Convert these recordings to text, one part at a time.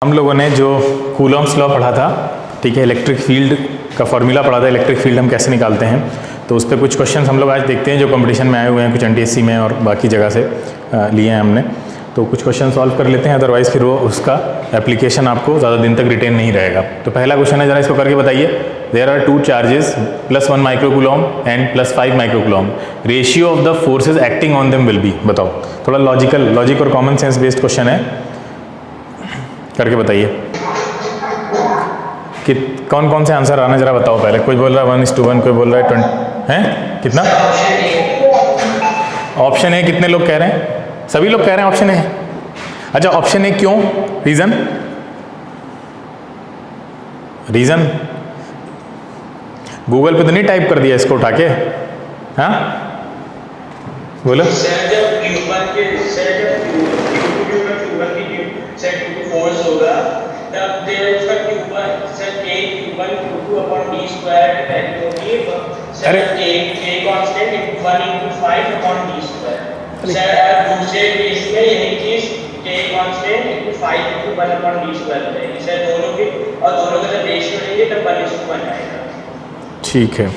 हम लोगों ने जो कूलॉम्स लॉ पढ़ा था, ठीक है, इलेक्ट्रिक फील्ड का फॉर्मूला पढ़ा था, इलेक्ट्रिक फील्ड हम कैसे निकालते हैं, तो उस पर कुछ क्वेश्चंस हम लोग आज देखते हैं जो कंपटीशन में आए हुए हैं, कुछ एनटीएससी में और बाकी जगह से लिए हैं हमने। तो कुछ क्वेश्चन सॉल्व कर लेते हैं, अदरवाइज फिर वो उसका एप्लीकेशन आपको ज़्यादा दिन तक रिटेन नहीं रहेगा। तो पहला क्वेश्चन है, जरा इसको करके बताइए। There are two charges +1 microcoulomb and +5 microcoulomb, ratio of the forces acting on them will be. बताओ, थोड़ा लॉजिक और कॉमन सेंस बेस्ड क्वेश्चन है, करके बताइए कि कौन कौन से आंसर आना, जरा बताओ पहले। कोई बोल रहा है 1:1, कोई बोल रहा है 20 हैं, कितना ऑप्शन है, कितने लोग कह रहे हैं? सभी लोग कह रहे हैं ऑप्शन है। अच्छा, ऑप्शन है क्यों? रीजन गूगल पे तो नहीं टाइप कर दिया इसको उठा के? हाँ बोलो। फोर्स होगा तब उसका Q1 sir Q1 Q2 upon d square की वैल्यू होगी sir K constant 1/5 upon d square. Sir दूसरे केस में यही चीज K constant 5/1 upon d square रहेगी सर, दोनों की, और दोनों का जब रेशियो लेंगे तब 1:1 आएगा। ठीक है,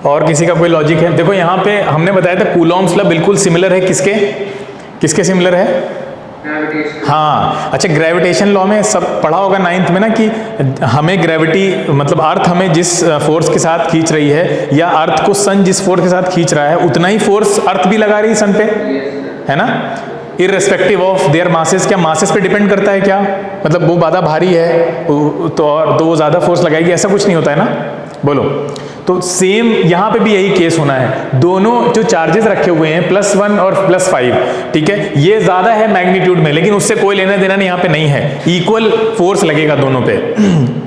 और किसी का कोई लॉजिक है? देखो यहाँ पे हमने बताया था कूलॉम्स लॉ बिल्कुल सिमिलर है किसके सिमिलर है? हाँ, अच्छा, ग्रेविटेशन लॉ में सब पढ़ा होगा 9th में ना, कि हमें ग्रेविटी मतलब अर्थ हमें जिस फोर्स के साथ खींच रही है, या अर्थ को सन जिस फोर्स के साथ खींच रहा है, उतना ही फोर्स अर्थ भी लगा रही है सन पे, है ना, इररेस्पेक्टिव ऑफ देयर मासेस। क्या मासेस पे डिपेंड करता है क्या? मतलब वो ज़्यादा भारी है तो वो ज़्यादा फोर्स लगाएगी, ऐसा कुछ नहीं होता है ना। बोलो, तो सेम यहाँ पे भी यही केस होना है। दोनों जो चार्जेस रखे हुए हैं +1 और +5, ठीक है, ये ज्यादा है मैग्नीट्यूड में, लेकिन उससे कोई लेना देना नहीं, यहाँ पे नहीं है। इक्वल फोर्स लगेगा दोनों पे,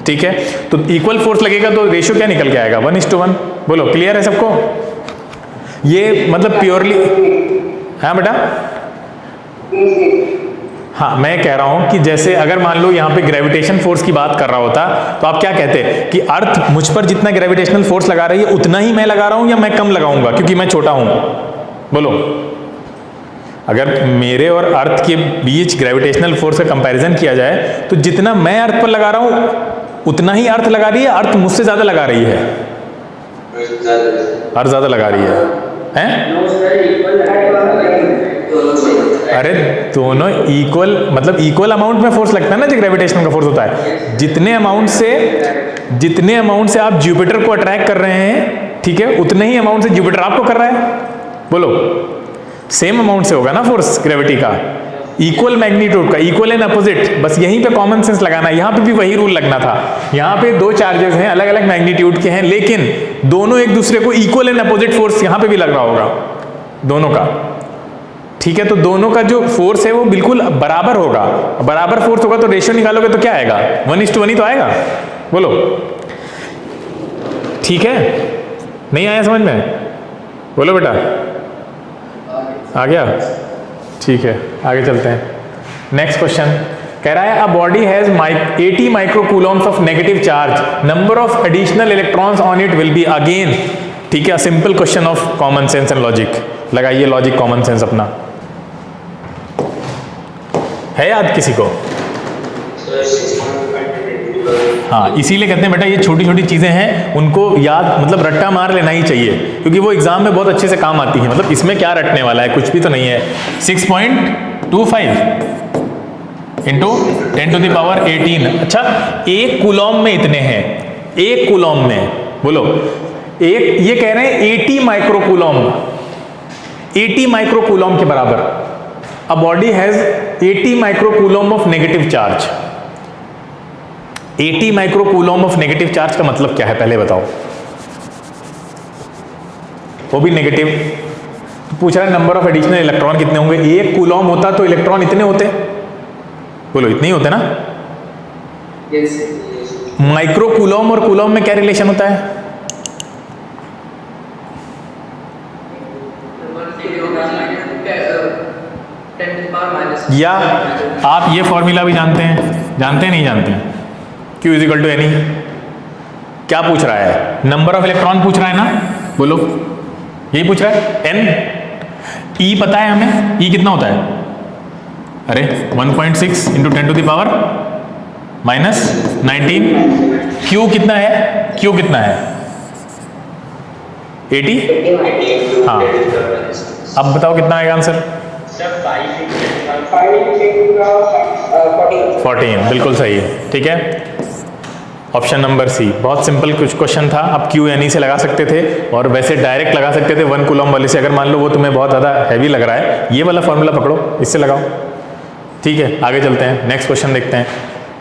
ठीक है, तो इक्वल फोर्स लगेगा तो रेशियो क्या निकल के आएगा? 1:1। बोलो, क्लियर है सबको? ये मतलब प्योरली, हाँ बेटा, हाँ, मैं कह रहा हूं कि जैसे अगर मान लो यहाँ पे ग्रेविटेशन फोर्स की बात कर रहा होता तो आप क्या कहते कि अर्थ मुझ पर जितना ग्रेविटेशनल फोर्स लगा रही है उतना ही मैं लगा रहा हूं, या मैं कम लगाऊंगा क्योंकि मैं छोटा हूं? बोलो, अगर मेरे और अर्थ के बीच ग्रेविटेशनल फोर्स का कंपैरिजन किया जाए तो जितना मैं अर्थ पर लगा रहा हूं उतना ही अर्थ लगा रही है, अर्थ मुझसे ज्यादा लगा रही है, अर्थ ज्यादा लगा रही है? अरे दोनों इक्वल, मतलब इक्वल अमाउंट में फोर्स लगता है ना, जो ग्रेविटेशन का फोर्स होता है। जितने अमाउंट से आप जुपिटर को अट्रैक्ट कर रहे हैं, ठीक है, उतने ही अमाउंट से जुपिटर आपको कर रहा है। बोलो, सेम अमाउंट से होगा ना फोर्स ग्रेविटी का, इक्वल मैग्नीट्यूड का, इक्वल एंड अपोजिट। बस यहीं पे कॉमन सेंस लगाना है, यहाँ पे भी वही रूल लगना था। यहाँ पे दो चार्जेस हैं, अलग अलग मैग्नीट्यूड के हैं, लेकिन दोनों एक दूसरे को इक्वल एंड अपोजिट फोर्स यहाँ पे भी लग रहा होगा दोनों का, ठीक है। तो दोनों का जो फोर्स है वो बिल्कुल बराबर होगा। बराबर फोर्स होगा तो रेशियो निकालोगे तो क्या आएगा? 1:1 ही तो आएगा। बोलो, ठीक है? नहीं आया समझ में? बोलो बेटा, आ गया? ठीक है, आगे चलते हैं। नेक्स्ट क्वेश्चन कह रहा है, a body has 80 microcoulombs of negative charge, number of additional electrons on it will be again, ठीक है, simple question of common sense and logic. लगाइए लॉजिक कॉमन सेंस अपना, है याद किसी को? हाँ, इसीलिए कहते हैं बेटा ये छोटी छोटी चीजें हैं, उनको याद मतलब रट्टा मार लेना ही चाहिए, क्योंकि वो एग्जाम में बहुत अच्छे से काम आती है। मतलब इसमें क्या रटने वाला है, कुछ भी तो नहीं है। 6.25 इंटू 10⁻18। अच्छा, एक कूलॉम में इतने हैं, एक कूलॉम में, बोलो, एक, ये कह रहे हैं 80 माइक्रोकूलॉम, 80 माइक्रोकूलॉम के बराबर। A body has 80 microcoulomb of negative charge. 80 microcoulomb of negative charge का मतलब क्या है पहले बताओ? वो भी नेगेटिव। तो पूछ रहा है नंबर ऑफ एडिशनल इलेक्ट्रॉन कितने होंगे। एक कूलॉम होता तो इलेक्ट्रॉन इतने होते, बोलो इतने ही होते ना। माइक्रोकूलॉम और कूलॉम में क्या रिलेशन होता है? या आप ये फॉर्मूला भी जानते हैं नहीं जानते हैं? Q = NE। क्या पूछ रहा है? नंबर ऑफ इलेक्ट्रॉन पूछ रहा है ना, बोलो, यही पूछ रहा है। N, E पता है हमें, E कितना होता है? अरे 1.6 × 10⁻ माइनस 19, क्यू कितना है, क्यू कितना है 80। हाँ, अब बताओ कितना आएगा आंसर। 14, बिल्कुल सही है, ठीक है। ऑप्शन नंबर सी, बहुत सिंपल कुछ क्वेश्चन था। आप क्यू एन ई से लगा सकते थे और वैसे डायरेक्ट लगा सकते थे 1 कूलम वाले से। अगर मान लो वो तुम्हें बहुत ज़्यादा हैवी लग रहा है, ये वाला फॉर्मूला पकड़ो, इससे लगाओ, ठीक है। आगे चलते हैं, नेक्स्ट क्वेश्चन देखते हैं।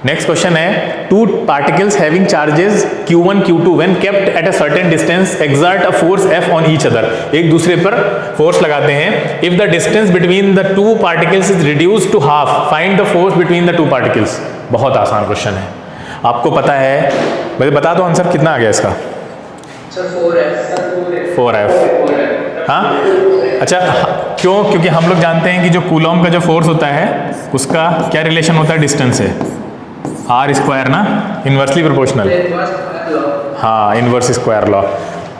नेक्स्ट क्वेश्चन है, 2 particles having charges Q1 Q2 when kept at a certain distance exert a force F on each other. एक दूसरे पर फोर्स लगाते हैं। If the distance between the 2 particles is reduced to half, find the force between the 2 particles. बहुत आसान question है, आपको पता है। मुझे बता दो आंसर कितना आ गया इसका। Sir 4F। हाँ, अच्छा, क्यों? क्योंकि हम लोग जानते हैं कि जो कूलॉम का जो फोर्स होता है उसका क्या रिलेशन होता है डिस्टेंस से, R² ना, इन्वर्सली प्रोपोर्शनल। हाँ, इन्वर्स स्क्वायर लॉ।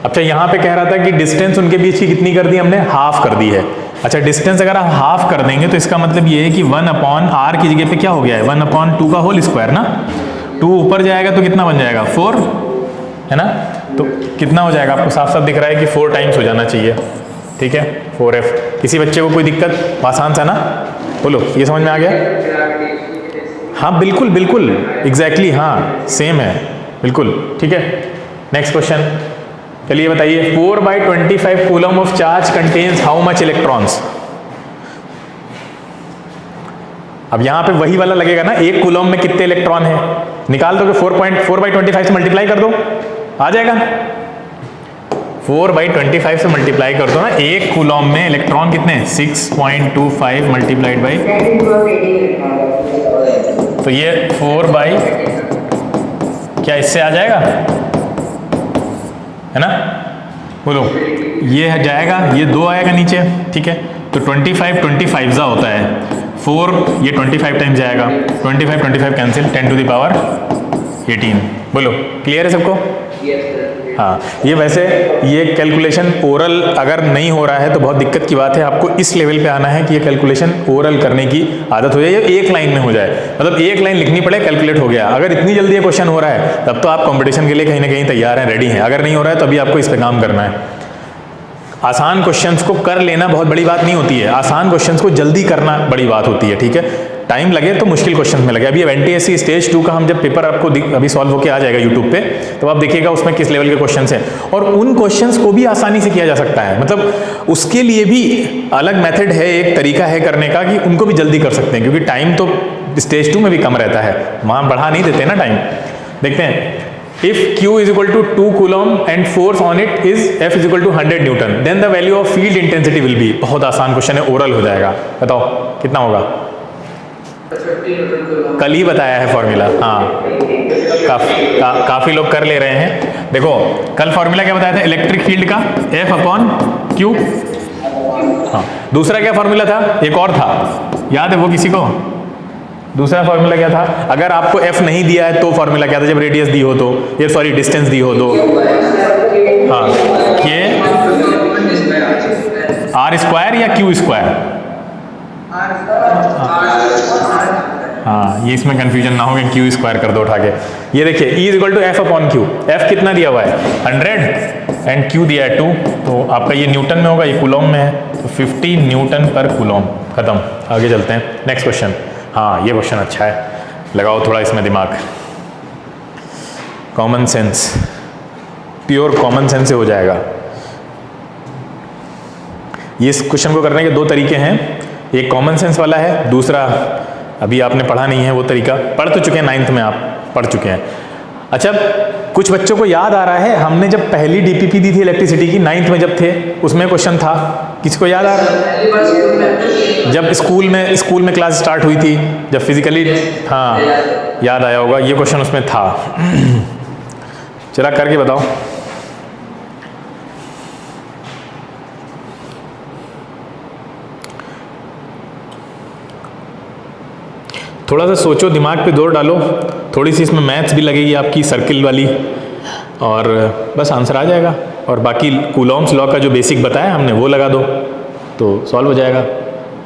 अच्छा, यहाँ पे कह रहा था कि डिस्टेंस उनके बीच की कितनी कर दी हमने, हाफ कर दी है। अच्छा, डिस्टेंस अगर आप हाफ कर देंगे तो इसका मतलब ये है कि 1/r की जगह पे क्या हो गया है, 1/2 का होल स्क्वायर ना। 2 ऊपर जाएगा तो कितना बन जाएगा, 4, है ना। तो कितना हो जाएगा, आपको साफ साफ दिख रहा है कि 4 टाइम्स हो जाना चाहिए, ठीक है। 4F। किसी बच्चे को कोई दिक्कत, आसान सा ना, बोलो, ये समझ में आ गया। हाँ बिल्कुल बिल्कुल, एग्जैक्टली, हाँ सेम है, बिल्कुल, ठीक है। नेक्स्ट क्वेश्चन, चलिए बताइए, 4/25 coulomb of charge contains how much electrons. अब यहाँ पे वही वाला लगेगा ना, एक कूलम में कितने इलेक्ट्रॉन है, निकाल दो, 4/25 से मल्टीप्लाई कर दो, आ जाएगा। 4/25 से मल्टीप्लाई कर दो ना, एक कूलम में इलेक्ट्रॉन कितने हैं, 6.25 मल्टीप्लाइड बाई, तो ये 4 बाई, क्या इससे आ जाएगा, है ना, बोलो, ये जाएगा, ये 2 आएगा नीचे, ठीक है। तो 25 होता है 4, ये 25 टाइम्स जाएगा, 25 कैंसिल, 10⁻18। बोलो, क्लियर है सबको। हाँ, ये वैसे ये कैलकुलेशन ओरल अगर नहीं हो रहा है तो बहुत दिक्कत की बात है। आपको इस लेवल पे आना है कि ये कैलकुलेशन ओरल करने की आदत हो जाए, या एक लाइन में हो जाए, मतलब एक लाइन लिखनी पड़े, कैलकुलेट हो गया। अगर इतनी जल्दी ये क्वेश्चन हो रहा है तब तो आप कंपटीशन के लिए कहीं ना कहीं तैयार हैं, रेडी हैं। अगर नहीं हो रहा है तो अभी आपको इस पर काम करना है। आसान क्वेश्चंस को कर लेना बहुत बड़ी बात नहीं होती है, आसान क्वेश्चंस को जल्दी करना बड़ी बात होती है, ठीक है। टाइम लगे तो मुश्किल क्वेश्चन में लगे। अभी NTSC स्टेज 2 का हम जब पेपर आपको अभी सॉल्व होकर आ जाएगा यूट्यूब पे, तो आप देखिएगा उसमें किस लेवल के क्वेश्चंस हैं, और उन क्वेश्चंस को भी आसानी से किया जा सकता है। मतलब उसके लिए भी अलग मेथड है, एक तरीका है करने का कि उनको भी जल्दी कर सकते हैं, क्योंकि टाइम तो स्टेज 2 में भी कम रहता है, वहाँ बढ़ा नहीं देते ना टाइम। देखते हैं, if Q is equal to 2 coulomb and force on it is F is equal to 100 Newton, then the value of field intensity will be। बहुत आसान क्वेश्चन है, ओरल हो जाएगा, बताओ कितना होगा। कल ही बताया है फॉर्मूला, हाँ काफी लोग कर ले रहे हैं। देखो कल फॉर्मूला क्या बताया था इलेक्ट्रिक फील्ड का, F/Q। हाँ, दूसरा क्या फॉर्मूला था, एक और था, याद है वो किसी को? दूसरा फॉर्मूला क्या था, अगर आपको F नहीं दिया है तो फॉर्मूला क्या था, जब रेडियस दी हो तो, ये सॉरी डिस्टेंस दी हो तो, हाँ ये R² या Q²। हाँ, ये इसमें कंफ्यूजन ना हो कि Q² कर दो उठा के। ये देखिए E is equal to F/Q, F कितना दिया हुआ है 100 एंड Q दिया है 2, तो आपका ये न्यूटन में होगा, ये कूलॉम में है, तो 50 न्यूटन पर कूलॉम। खत्म, आगे चलते हैं, नेक्स्ट क्वेश्चन। हाँ, ये क्वेश्चन अच्छा है, लगाओ थोड़ा इसमें दिमाग, common sense, pure common sense से हो जाएगा। ये इस क्वेश्चन को करने के 2 तरीके हैं, एक कॉमन सेंस वाला है, दूसरा अभी आपने पढ़ा नहीं है वो तरीका, पढ़ तो चुके हैं 9th में, आप पढ़ चुके हैं। अच्छा, कुछ बच्चों को याद आ रहा है, हमने जब पहली DPP दी थी इलेक्ट्रिसिटी की 9th में जब थे, उसमें क्वेश्चन था, किसी को याद आ रहा है? जब स्कूल में क्लास स्टार्ट हुई थी, जब फिजिकली, हाँ याद आया होगा, ये क्वेश्चन उसमें था। चला करके बताओ। थोड़ा सा सोचो, दिमाग पे जोर डालो, थोड़ी सी इसमें मैथ्स भी लगेगी आपकी, सर्किल वाली, और बस आंसर आ जाएगा। और बाकी कूलॉम्स लॉ का जो बेसिक बताया हमने वो लगा दो तो सॉल्व हो जाएगा।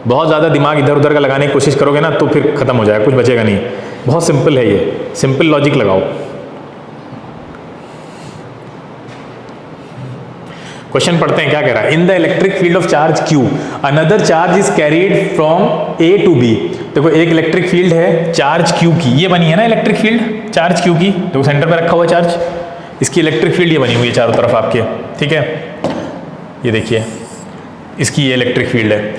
बहुत ज़्यादा दिमाग इधर उधर का लगाने की कोशिश करोगे ना तो फिर ख़त्म हो जाएगा, कुछ बचेगा नहीं। बहुत सिंपल है ये, सिंपल लॉजिक लगाओ। क्वेश्चन पढ़ते हैं क्या कह रहा है। In the electric field of charge Q another charge is carried from A to B। देखो एक इलेक्ट्रिक फील्ड है चार्ज Q की, ये बनी है ना इलेक्ट्रिक फील्ड चार्ज Q की, देखो सेंटर पे रखा हुआ चार्ज, इसकी इलेक्ट्रिक फील्ड ये बनी हुई है चारों तरफ आपके, ठीक है। ये देखिए इसकी ये इलेक्ट्रिक फील्ड है।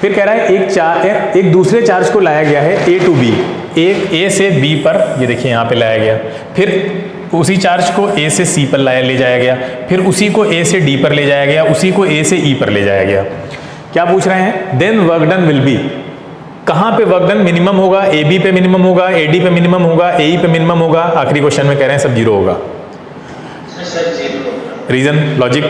फिर कह रहा है एक दूसरे चार्ज को लाया गया है A टू B, एक A से B पर, ये देखिए यहाँ पे लाया गया, फिर उसी चार्ज को A से C पर ले जाया गया, फिर उसी को A से D पर ले जाया गया, उसी को A से E पर ले जाया गया। क्या पूछ रहे हैं, then work done will be, कहाँ पे वर्क डन मिनिमम होगा, AB पे मिनिमम होगा, AD पे मिनिमम होगा, AE पे मिनिमम होगा, आखिरी क्वेश्चन में कह रहे हैं सब जीरो होगा। सर जीरो होगा। Reason logic,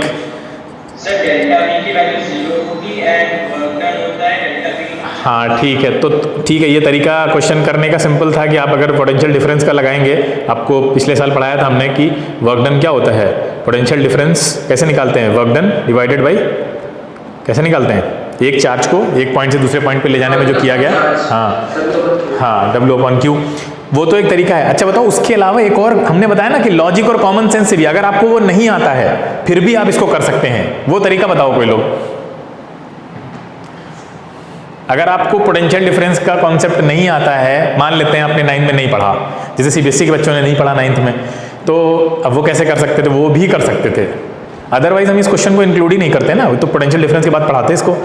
sir delta V की वैल्यू जीरो होगी एंड वर्क डन होता है डेल्टा V। हाँ ठीक है, तो ठीक है, ये तरीका क्वेश्चन करने का सिंपल था कि आप अगर पोटेंशियल डिफरेंस का लगाएंगे, आपको पिछले साल पढ़ाया था हमने कि वर्क डन क्या होता है, पोटेंशियल डिफरेंस कैसे निकालते हैं, वर्क डन डिवाइडेड बाई, कैसे निकालते हैं, एक चार्ज को एक पॉइंट से दूसरे पॉइंट पे ले जाने में जो किया गया, हाँ W/Q, वो तो एक तरीका है। अच्छा बताओ, उसके अलावा एक और हमने बताया ना कि लॉजिक और कॉमन सेंस से भी, अगर आपको वो नहीं आता है फिर भी आप इसको कर सकते हैं, वो तरीका बताओ कोई लोग। अगर आपको पोटेंशियल डिफरेंस का कॉन्सेप्ट नहीं आता है, मान लेते हैं आपने 9th में नहीं पढ़ा, जैसे CBSE के बच्चों ने नहीं पढ़ा 9th में, तो अब वो कैसे कर सकते थे, वो भी कर सकते थे, अदरवाइज हम इस क्वेश्चन को इंक्लूड ही नहीं करते ना, तो पोटेंशियल डिफरेंस के बाद पढ़ाते इसको।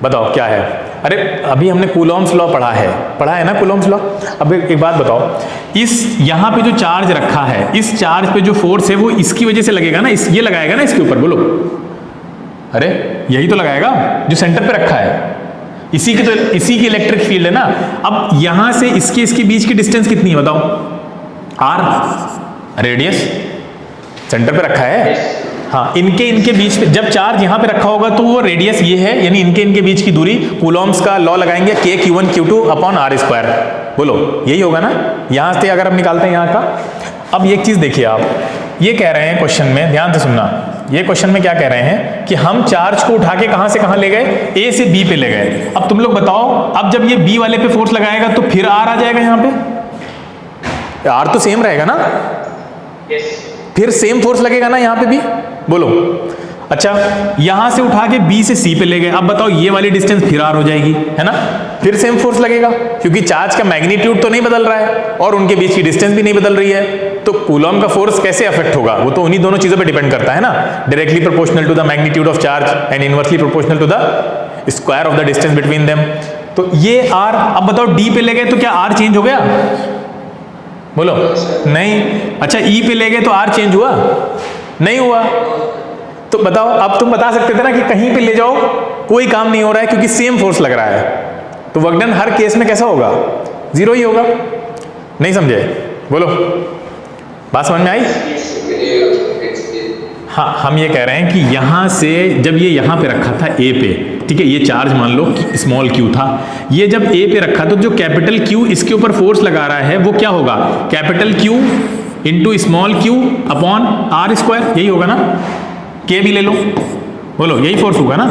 बताओ क्या है, अरे अभी हमने कूलॉम्स लॉ पढ़ा है ना कूलॉम्स लॉ। अब एक बात बताओ, इस यहाँ पे जो चार्ज रखा है, इस चार्ज पे जो फोर्स है वो इसकी वजह से लगेगा ना, ये लगाएगा ना इसके ऊपर, बोलो, अरे यही तो लगाएगा जो सेंटर पे रखा है, इसी की इलेक्ट्रिक फील्ड है ना। अब यहां से इसके बीच की डिस्टेंस कितनी है बताओ, r, रेडियस सेंटर पे रखा है, हाँ, इनके बीच पे जब चार्ज यहां पे रखा होगा तो वो रेडियस ये है, यानी इनके बीच की दूरी, कूलॉम्स का लॉ लगाएंगे K(Q1Q2)/r², बोलो यही होगा ना। यहां से अगर हम निकालते हैं यहाँ का, अब एक चीज देखिए आप, ये कह रहे हैं क्वेश्चन में, ध्यान से सुनना, ये क्वेश्चन में क्या कह रहे हैं कि हम चार्ज को उठा के कहां से कहां ले गए, A से B पे ले गए। अब तुम लोग बताओ, अब जब ये B वाले पे फोर्स लगाएगा तो फिर R आ जाएगा यहाँ पे, R तो सेम रहेगा ना, फिर सेम फोर्स लगेगा ना यहाँ पे भी, बोलो। अच्छा यहां से उठा के B से C पे ले गए, अब बताओ ये वाली डिस्टेंस फिर R हो जाएगी, है ना, फिर सेम फोर्स लगेगा, क्योंकि चार्ज का मैग्नीट्यूड तो नहीं बदल रहा है और उनके बीच की डिस्टेंस भी नहीं बदल रही है, तो कूलॉम का फोर्स कैसे अफेक्ट होगा, वो तो उन्हीं दोनों चीजों पे डिपेंड करता है ना, directly proportional to the magnitude of charge and inversely proportional to the square of the distance between them. तो ये R, अब बताओ D पे ले गए तो क्या R चेंज हो गया, बोलो नहीं। अच्छा E पे ले गए तो R चेंज हुआ, नहीं हुआ। तो बताओ, अब तुम बता सकते थे ना कि कहीं पे ले जाओ कोई काम नहीं हो रहा है क्योंकि सेम फोर्स लग रहा है, तो वर्क डन हर केस में कैसा होगा, जीरो ही होगा। नहीं समझे, बोलो, बात समझ में आई। हाँ, हम ये कह रहे हैं कि यहां से जब ये यहां पे रखा था A पे, ठीक है, ये चार्ज मान लो स्मॉल q था, ये जब A पे रखा तो जो कैपिटल Q इसके ऊपर फोर्स लगा रहा है वो क्या होगा, capital Q into small q/r², यही होगा ना, K भी ले लो, बोलो यही फोर्स होगा ना।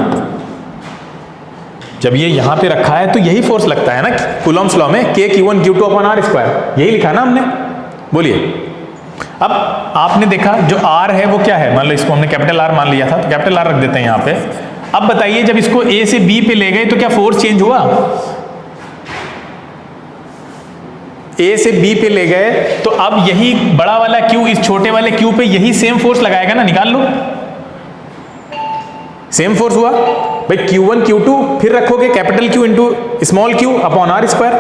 जब ये यहां पे रखा है तो यही फोर्स लगता है ना कूलॉम्स लॉ में, K(Q1Q2)/r², यही लिखा ना हमने, बोलिए। अब आपने देखा जो R है वो क्या है, मान लो इसको हमने कैपिटल R मान लिया था, तो कैपिटल R रख देते हैं यहाँ पे। अब बताइए जब इसको A से B पे ले गए तो क्या फोर्स चेंज हुआ, A से B पे ले गए तो अब यही बड़ा वाला Q इस छोटे वाले Q पे यही सेम फोर्स लगाएगा ना, निकाल लो, सेम फोर्स हुआ भाई, Q1 Q2 फिर रखोगे capital Q into small q/r²।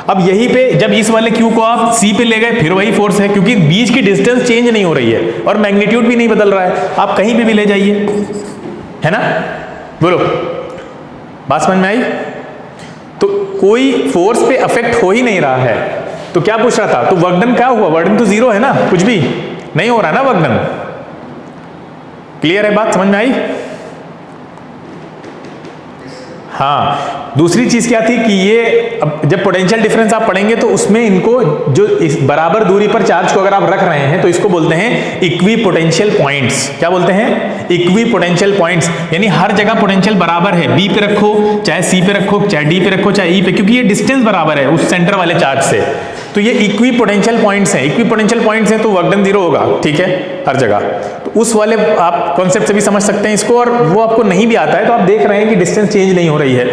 अब यही पे जब इस वाले Q को आप C पे ले गए फिर वही फोर्स है, क्योंकि बीच की डिस्टेंस चेंज नहीं हो रही है और मैग्नीट्यूड भी नहीं बदल रहा है, आप कहीं पे भी ले जाइए, है ना, बोलो, बात समझ में आई। तो कोई फोर्स पे अफेक्ट हो ही नहीं रहा है, तो क्या पूछ रहा था, तो वर्क डन क्या हुआ, वर्क डन तो जीरो है ना, कुछ भी नहीं हो रहा ना वर्क डन। क्लियर है, बात समझ में आई। हाँ, दूसरी चीज क्या थी कि ये अब जब पोटेंशियल डिफरेंस आप पढ़ेंगे तो उसमें इनको जो इस बराबर दूरी पर चार्ज को अगर आप रख रहे हैं तो इसको बोलते हैं इक्वी पोटेंशियल पॉइंट्स। क्या बोलते हैं? Equi potential points. यानी हर जगह पोटेंशियल बराबर है, बी पे रखो चाहे सी पे रखो चाहे डी पे रखो चाहे ई पे, क्योंकि ये डिस्टेंस बराबर है उस सेंटर वाले चार्ज से, तो ये इक्वी पोटेंशियल पॉइंट्स हैं। इक्वी पोटेंशियल पॉइंट्स हैं तो वर्क डन जीरो होगा, ठीक है, हर जगह। तो उस वाले आप कॉन्सेप्ट से भी समझ सकते हैं इसको, और वो आपको नहीं भी आता है तो आप देख रहे हैं कि डिस्टेंस चेंज नहीं हो रही है,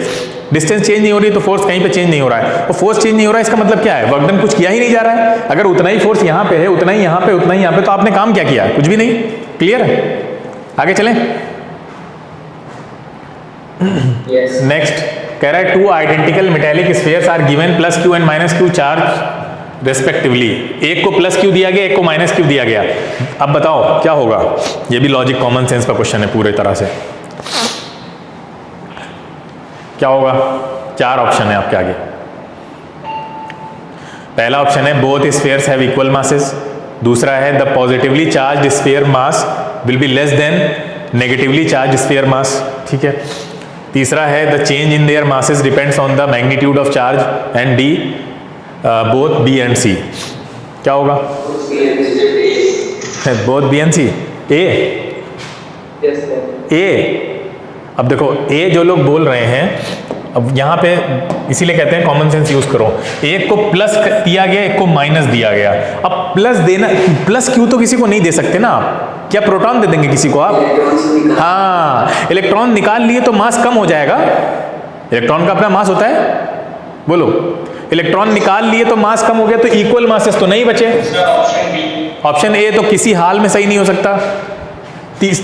डिस्टेंस चेंज नहीं हो रही है तो फोर्स कहीं पे चेंज नहीं हो रहा है, और फोर्स चेंज नहीं हो रहा है इसका मतलब क्या है? वर्क डन कुछ किया ही नहीं जा रहा है। अगर उतना ही फोर्स यहाँ पे है, उतना ही यहाँ पे, उतना ही यहाँ पे, तो आपने काम क्या किया? कुछ भी नहीं। क्लियर है? आगे चलें। नेक्स्ट कह रहा है 2 identical metallic spheres are given plus Q and minus Q charge respectively. एक को प्लस क्यू दिया गया, एक को माइनस क्यू दिया गया। अब बताओ क्या होगा? ये भी लॉजिक कॉमन सेंस का क्वेश्चन है पूरे तरह से। क्या होगा? 4 ऑप्शन है आपके आगे। पहला ऑप्शन है both spheres have equal masses. दूसरा है the positively charge sphere mass will be less than negatively charge sphere mass, ठीक है। तीसरा है the change in their masses depends on the magnitude of charge, and D both B and C. क्या होगा? Both B and C. A अब देखो ए जो लोग बोल रहे हैं, अब यहाँ पे इसीलिए कहते हैं कॉमन सेंस यूज करो। एक को प्लस दिया गया, एक को माइनस दिया गया। अब प्लस देना, प्लस क्यू तो किसी को नहीं दे सकते ना आप, क्या प्रोटॉन दे देंगे किसी को आप? हाँ, इलेक्ट्रॉन निकाल लिए तो मास कम हो जाएगा। इलेक्ट्रॉन का अपना मास होता है, बोलो। इलेक्ट्रॉन निकाल लिए तो मास कम हो गया, तो इक्वल मासेस तो नहीं बचे। ऑप्शन ए तो किसी हाल में सही नहीं हो सकता।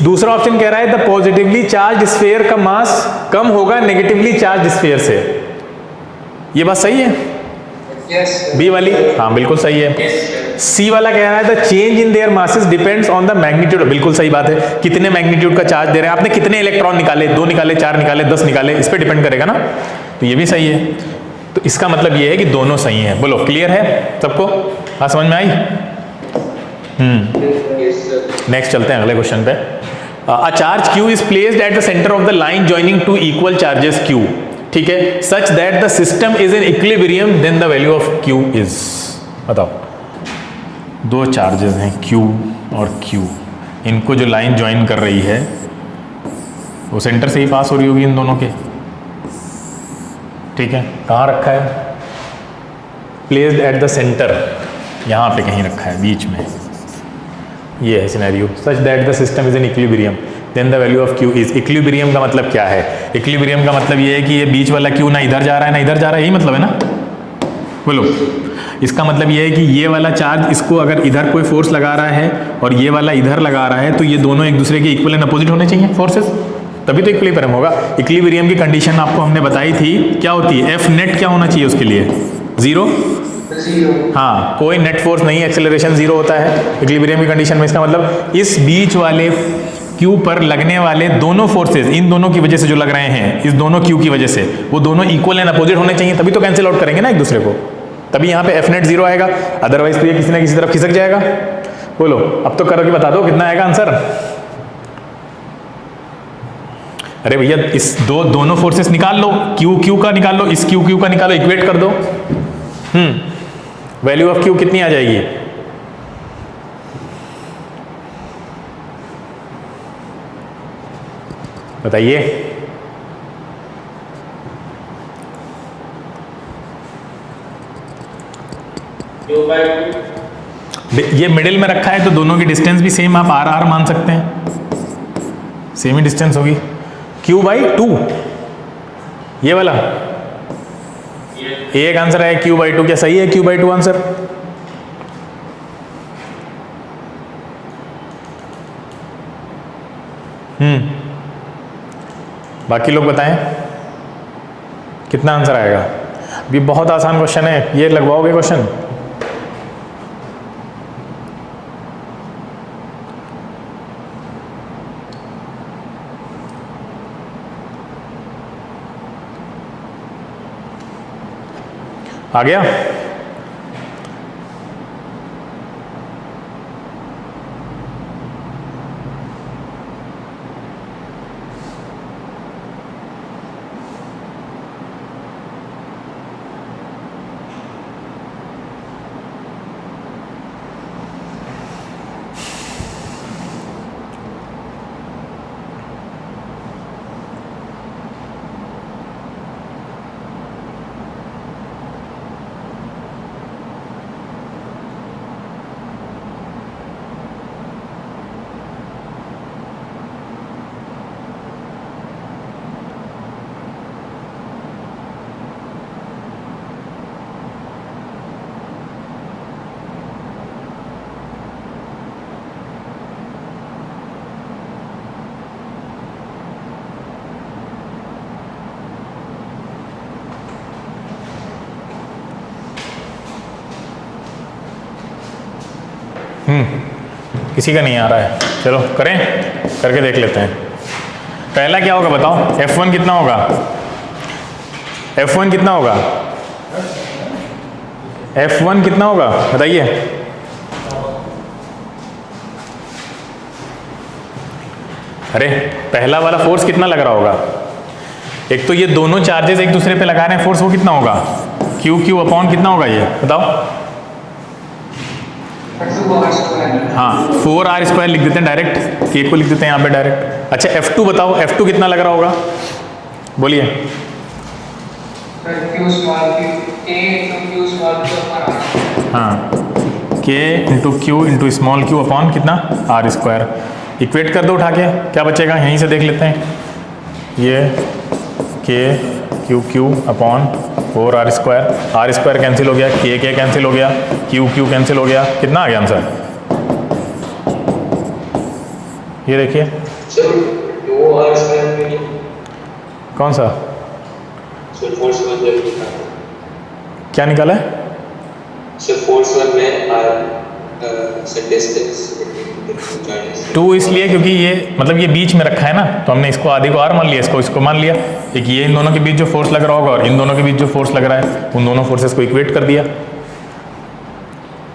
दूसरा ऑप्शन कह रहा है द पॉजिटिवली चार्ज स्फीयर का मास कम होगा नेगेटिवली चार्ज स्फीयर से। ये बात सही है? बी वाली हाँ बिल्कुल सही है। सी वाला कह रहा है the change in their masses depends on the magnitude. बिल्कुल सही बात है। कितने मैग्नीट्यूड का चार्ज दे रहे हैं आपने, कितने इलेक्ट्रॉन निकाले, 2 निकाले, 4 निकाले, 10 निकाले, इस पे डिपेंड करेगा ना। तो ये भी सही है। तो इसका मतलब ये है कि दोनों सही है। बोलो क्लियर है सबको? हाँ समझ में आई? नेक्स्ट चलते हैं अगले क्वेश्चन पे। A charge Q is placed at the centre of the line joining two equal charges Q, ठीक है, such that the system is in equilibrium, then the value of Q is. बताओ, 2 charges हैं Q और Q, इनको जो line join कर रही है वो सेंटर से ही पास हो रही होगी इन दोनों के, ठीक है। कहाँ रखा है? प्लेस्ड एट द सेंटर, यहाँ पे कहीं रखा है बीच में। ये है scenario, such that the system is in equilibrium, then the value of Q is. Equilibrium का मतलब क्या है? इक्विलिब्रियम का मतलब ये है कि ये बीच वाला Q ना इधर जा रहा है ना इधर जा रहा है, यही मतलब है ना। बोलो, इसका मतलब ये है कि ये वाला चार्ज इसको अगर इधर कोई फोर्स लगा रहा है और ये वाला इधर लगा रहा है, तो ये दोनों एक दूसरे के इक्वल एंड अपोजिट होने चाहिए फोर्सेस, तभी तो इक्विलिब्रियम होगा। इक्विलिब्रियम की कंडीशन आपको हमने बताई थी, क्या होती है? एफ नेट क्या होना चाहिए उसके लिए? 0। हाँ, कोई नेट फोर्स नहीं, एक्सेलरेशन 0 होता है इक्विलिब्रियम की कंडीशन में। इसका मतलब इस बीच वाले Q पर लगने वाले दोनों फोर्सेस, इन दोनों की वजह से जो लग रहे हैं, इस दोनों Q की वजह से, वो दोनों इक्वल एंड अपोजिट होने चाहिए, तभी तो कैंसिल आउट करेंगे ना एक दूसरे को, तभी यहाँ पे एफ नेट 0 आएगा। अदरवाइज तो ये किसी ना किसी तरफ खिसक जाएगा। बोलो, अब तो करो कि बता दो कितना आएगा आंसर। अरे भैया, इस दोनों फोर्सेस निकाल लो, Q का निकाल लो, इस Q का निकालो, इक्वेट कर दो। वैल्यू ऑफ Q कितनी आ जाएगी? बताइए। ये मिडिल में रखा है तो दोनों की डिस्टेंस भी सेम, आप आर मान सकते हैं, सेम ही डिस्टेंस होगी। Q/2 ये वाला एक आंसर है Q/2। क्या सही है Q/2 आंसर? बाकी लोग बताएं कितना आंसर आएगा। ये बहुत आसान क्वेश्चन है, ये लगवाओगे क्वेश्चन? आ गया? किसी का नहीं आ रहा है, चलो करें, करके देख लेते हैं। पहला क्या होगा बताओ, F1 कितना होगा, F1 कितना होगा, F1 कितना होगा बताइए। अरे पहला वाला फोर्स कितना लग रहा होगा, एक तो ये दोनों चार्जेस एक दूसरे पे लगा रहे हैं फोर्स, वो कितना होगा, Q अपॉन कितना होगा ये बताओ। हाँ 4r² लिख देते हैं डायरेक्ट, K को लिख देते हैं यहाँ पे डायरेक्ट। अच्छा F2 बताओ, F2 कितना लग रहा होगा, बोलिए। हाँ K into Q into small q upon कितना r²। इक्वेट कर दो उठा के, क्या बचेगा यहीं से देख लेते हैं। ये K Q upon 4r², cancel हो गया, K कैंसिल हो गया, Q कैंसिल हो गया, कितना आ गया आंसर, ये देखिए। कौन सा क्या निकाला है, टू इसलिए क्योंकि ये मतलब ये बीच में रखा है ना, तो हमने इसको आधे को r मान लिया, इसको मान लिया। एक ये इन दोनों के बीच जो फोर्स लग रहा होगा और इन दोनों के बीच जो फोर्स लग रहा है, उन दोनों फोर्सेस को इक्वेट कर दिया।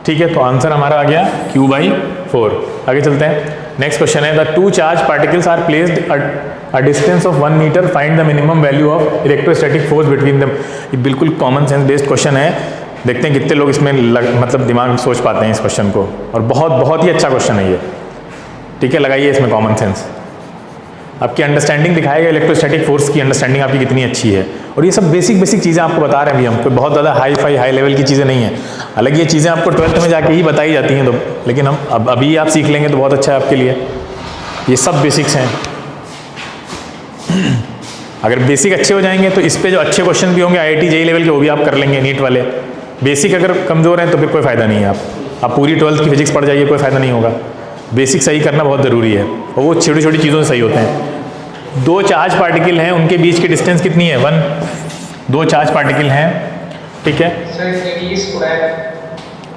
ठीक है, तो आंसर हमारा आ गया Q/4। आगे चलते हैं, नेक्स्ट क्वेश्चन है, the two charge particles are placed a distance of 1 metre, find the minimum value of electrostatic force between them. ये बिल्कुल कॉमन सेंस बेस्ड क्वेश्चन है, देखते हैं कितने लोग इसमें मतलब दिमाग में सोच पाते हैं इस क्वेश्चन को, और बहुत ही अच्छा क्वेश्चन है ये। ठीक है, लगाइए इसमें कॉमन सेंस, आपकी अंडरस्टैंडिंग दिखाएगा इलेक्ट्रोस्टैटिक फोर्स की अंडरस्टैंडिंग आपकी कितनी अच्छी है। और ये सब बेसिक चीज़ें आपको बता रहे हैं अभी हम, कोई बहुत ज़्यादा हाई लेवल की चीज़ें नहीं है। हालांकि ये चीज़ें आपको 12th में जाके ही बताई जाती हैं, तो लेकिन हम अभी आप सीख लेंगे तो बहुत अच्छा है आपके लिए। ये सब बेसिक्स हैं, अगर बेसिक अच्छे हो जाएंगे तो इस पे जो अच्छे क्वेश्चन भी होंगे IIT JEE लेवल के, वो भी आप कर लेंगे, नीट वाले। बेसिक अगर कमज़ोर हैं तो फिर कोई फ़ायदा नहीं है, आप पूरी 12th की फिजिक्स पढ़ जाइए, कोई फ़ायदा नहीं होगा। बेसिक सही करना बहुत ज़रूरी है, और वो छोटी छोटी चीज़ों से सही होते हैं। दो चार्ज पार्टिकल हैं, उनके बीच की डिस्टेंस कितनी है, 1। दो चार्ज पार्टिकल हैं, ठीक है,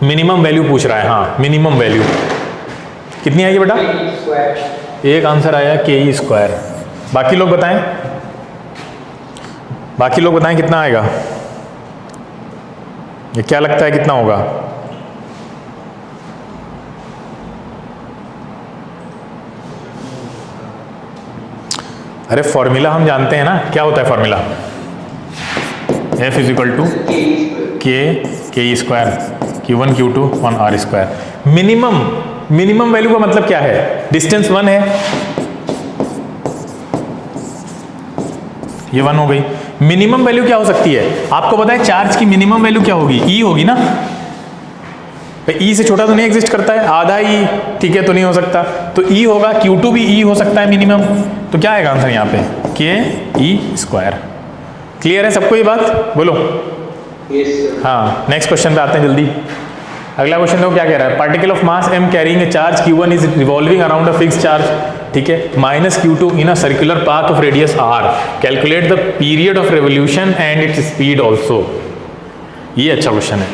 मिनिमम वैल्यू पूछ रहा है। हाँ मिनिमम वैल्यू कितनी आएगी बेटा, एक आंसर आया Ke²। बाकी लोग बताएं, कितना आएगा, ये क्या लगता है कितना होगा। अरे फॉर्मूला हम जानते हैं ना, क्या होता है formula, F = Ke² Q1 Q2 on r²। Minimum value का मतलब क्या है, डिस्टेंस 1 है, ये 1 हो गई। मिनिमम वैल्यू क्या हो सकती है, आपको पता है चार्ज की मिनिमम वैल्यू क्या होगी, E होगी ना। E से छोटा तो नहीं एग्जिस्ट करता है, आधा E, ठीक है, तो नहीं हो सकता, तो E होगा। Q2 भी E हो सकता है मिनिमम, तो क्या आएगा आंसर यहाँ पे, Ke²। क्लियर है सबको ये बात, बोलो। हाँ नेक्स्ट क्वेश्चन पे आते हैं जल्दी। अगला क्वेश्चन देखो क्या कह रहा है, particle of mass m carrying a charge Q1 is revolving around a fix charge, ठीक है, -Q2 in a circular path of radius r, calculate the period of revolution and its speed also. ये अच्छा question है,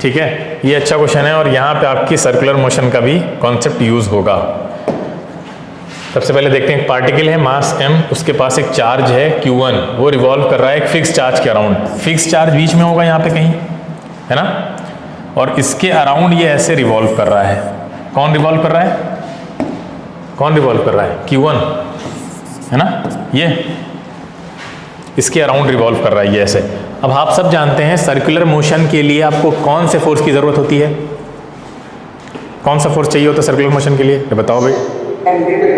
ठीक है, ये अच्छा question है, और यहाँ पे आपकी सर्कुलर मोशन का भी कॉन्सेप्ट यूज होगा। सबसे पहले देखते हैं, एक पार्टिकल है मास m, उसके पास एक चार्ज है Q1, वो रिवॉल्व कर रहा है एक फिक्स चार्ज के अराउंड। फिक्स चार्ज बीच में होगा यहाँ पे कहीं, है ना, और इसके अराउंड ये ऐसे रिवॉल्व कर रहा है। कौन रिवॉल्व कर रहा है, Q1, है ना, ये इसके अराउंड रिवॉल्व कर रहा है ये ऐसे। अब आप सब जानते हैं सर्कुलर मोशन के लिए आपको कौन से फोर्स की जरूरत होती है, कौन सा फोर्स चाहिए होता है सर्कुलर मोशन के लिए, ये बताओ भाई।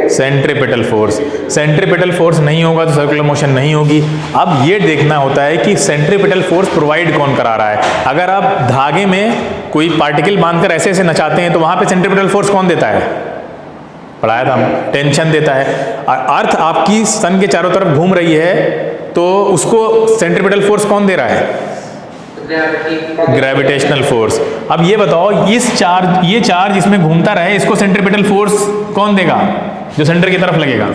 Centripetal force. सेंट्रीपिटल फोर्स नहीं होगा तो सर्कुलर मोशन नहीं होगी। अब ये देखना होता है कि सेंट्रीपिटल फोर्स प्रोवाइड कौन करा रहा है। अगर आप धागे में कोई पार्टिकल बांधकर ऐसे ऐसे नचाते हैं तो वहां पे सेंट्रीपिटल फोर्स कौन देता है, पढ़ाया था हम, टेंशन देता है। अर्थ आपकी सन के चारों तरफ घूम रही है तो उसको सेंट्रीपिटल फोर्स कौन दे रहा है, ग्रेविटेशनल फोर्स। अब ये बताओ, ये चार्ज इसमें घूमता रहे, इसको सेंट्रीपिटल फोर्स कौन देगा, जो सेंटर की तरफ लगेगा।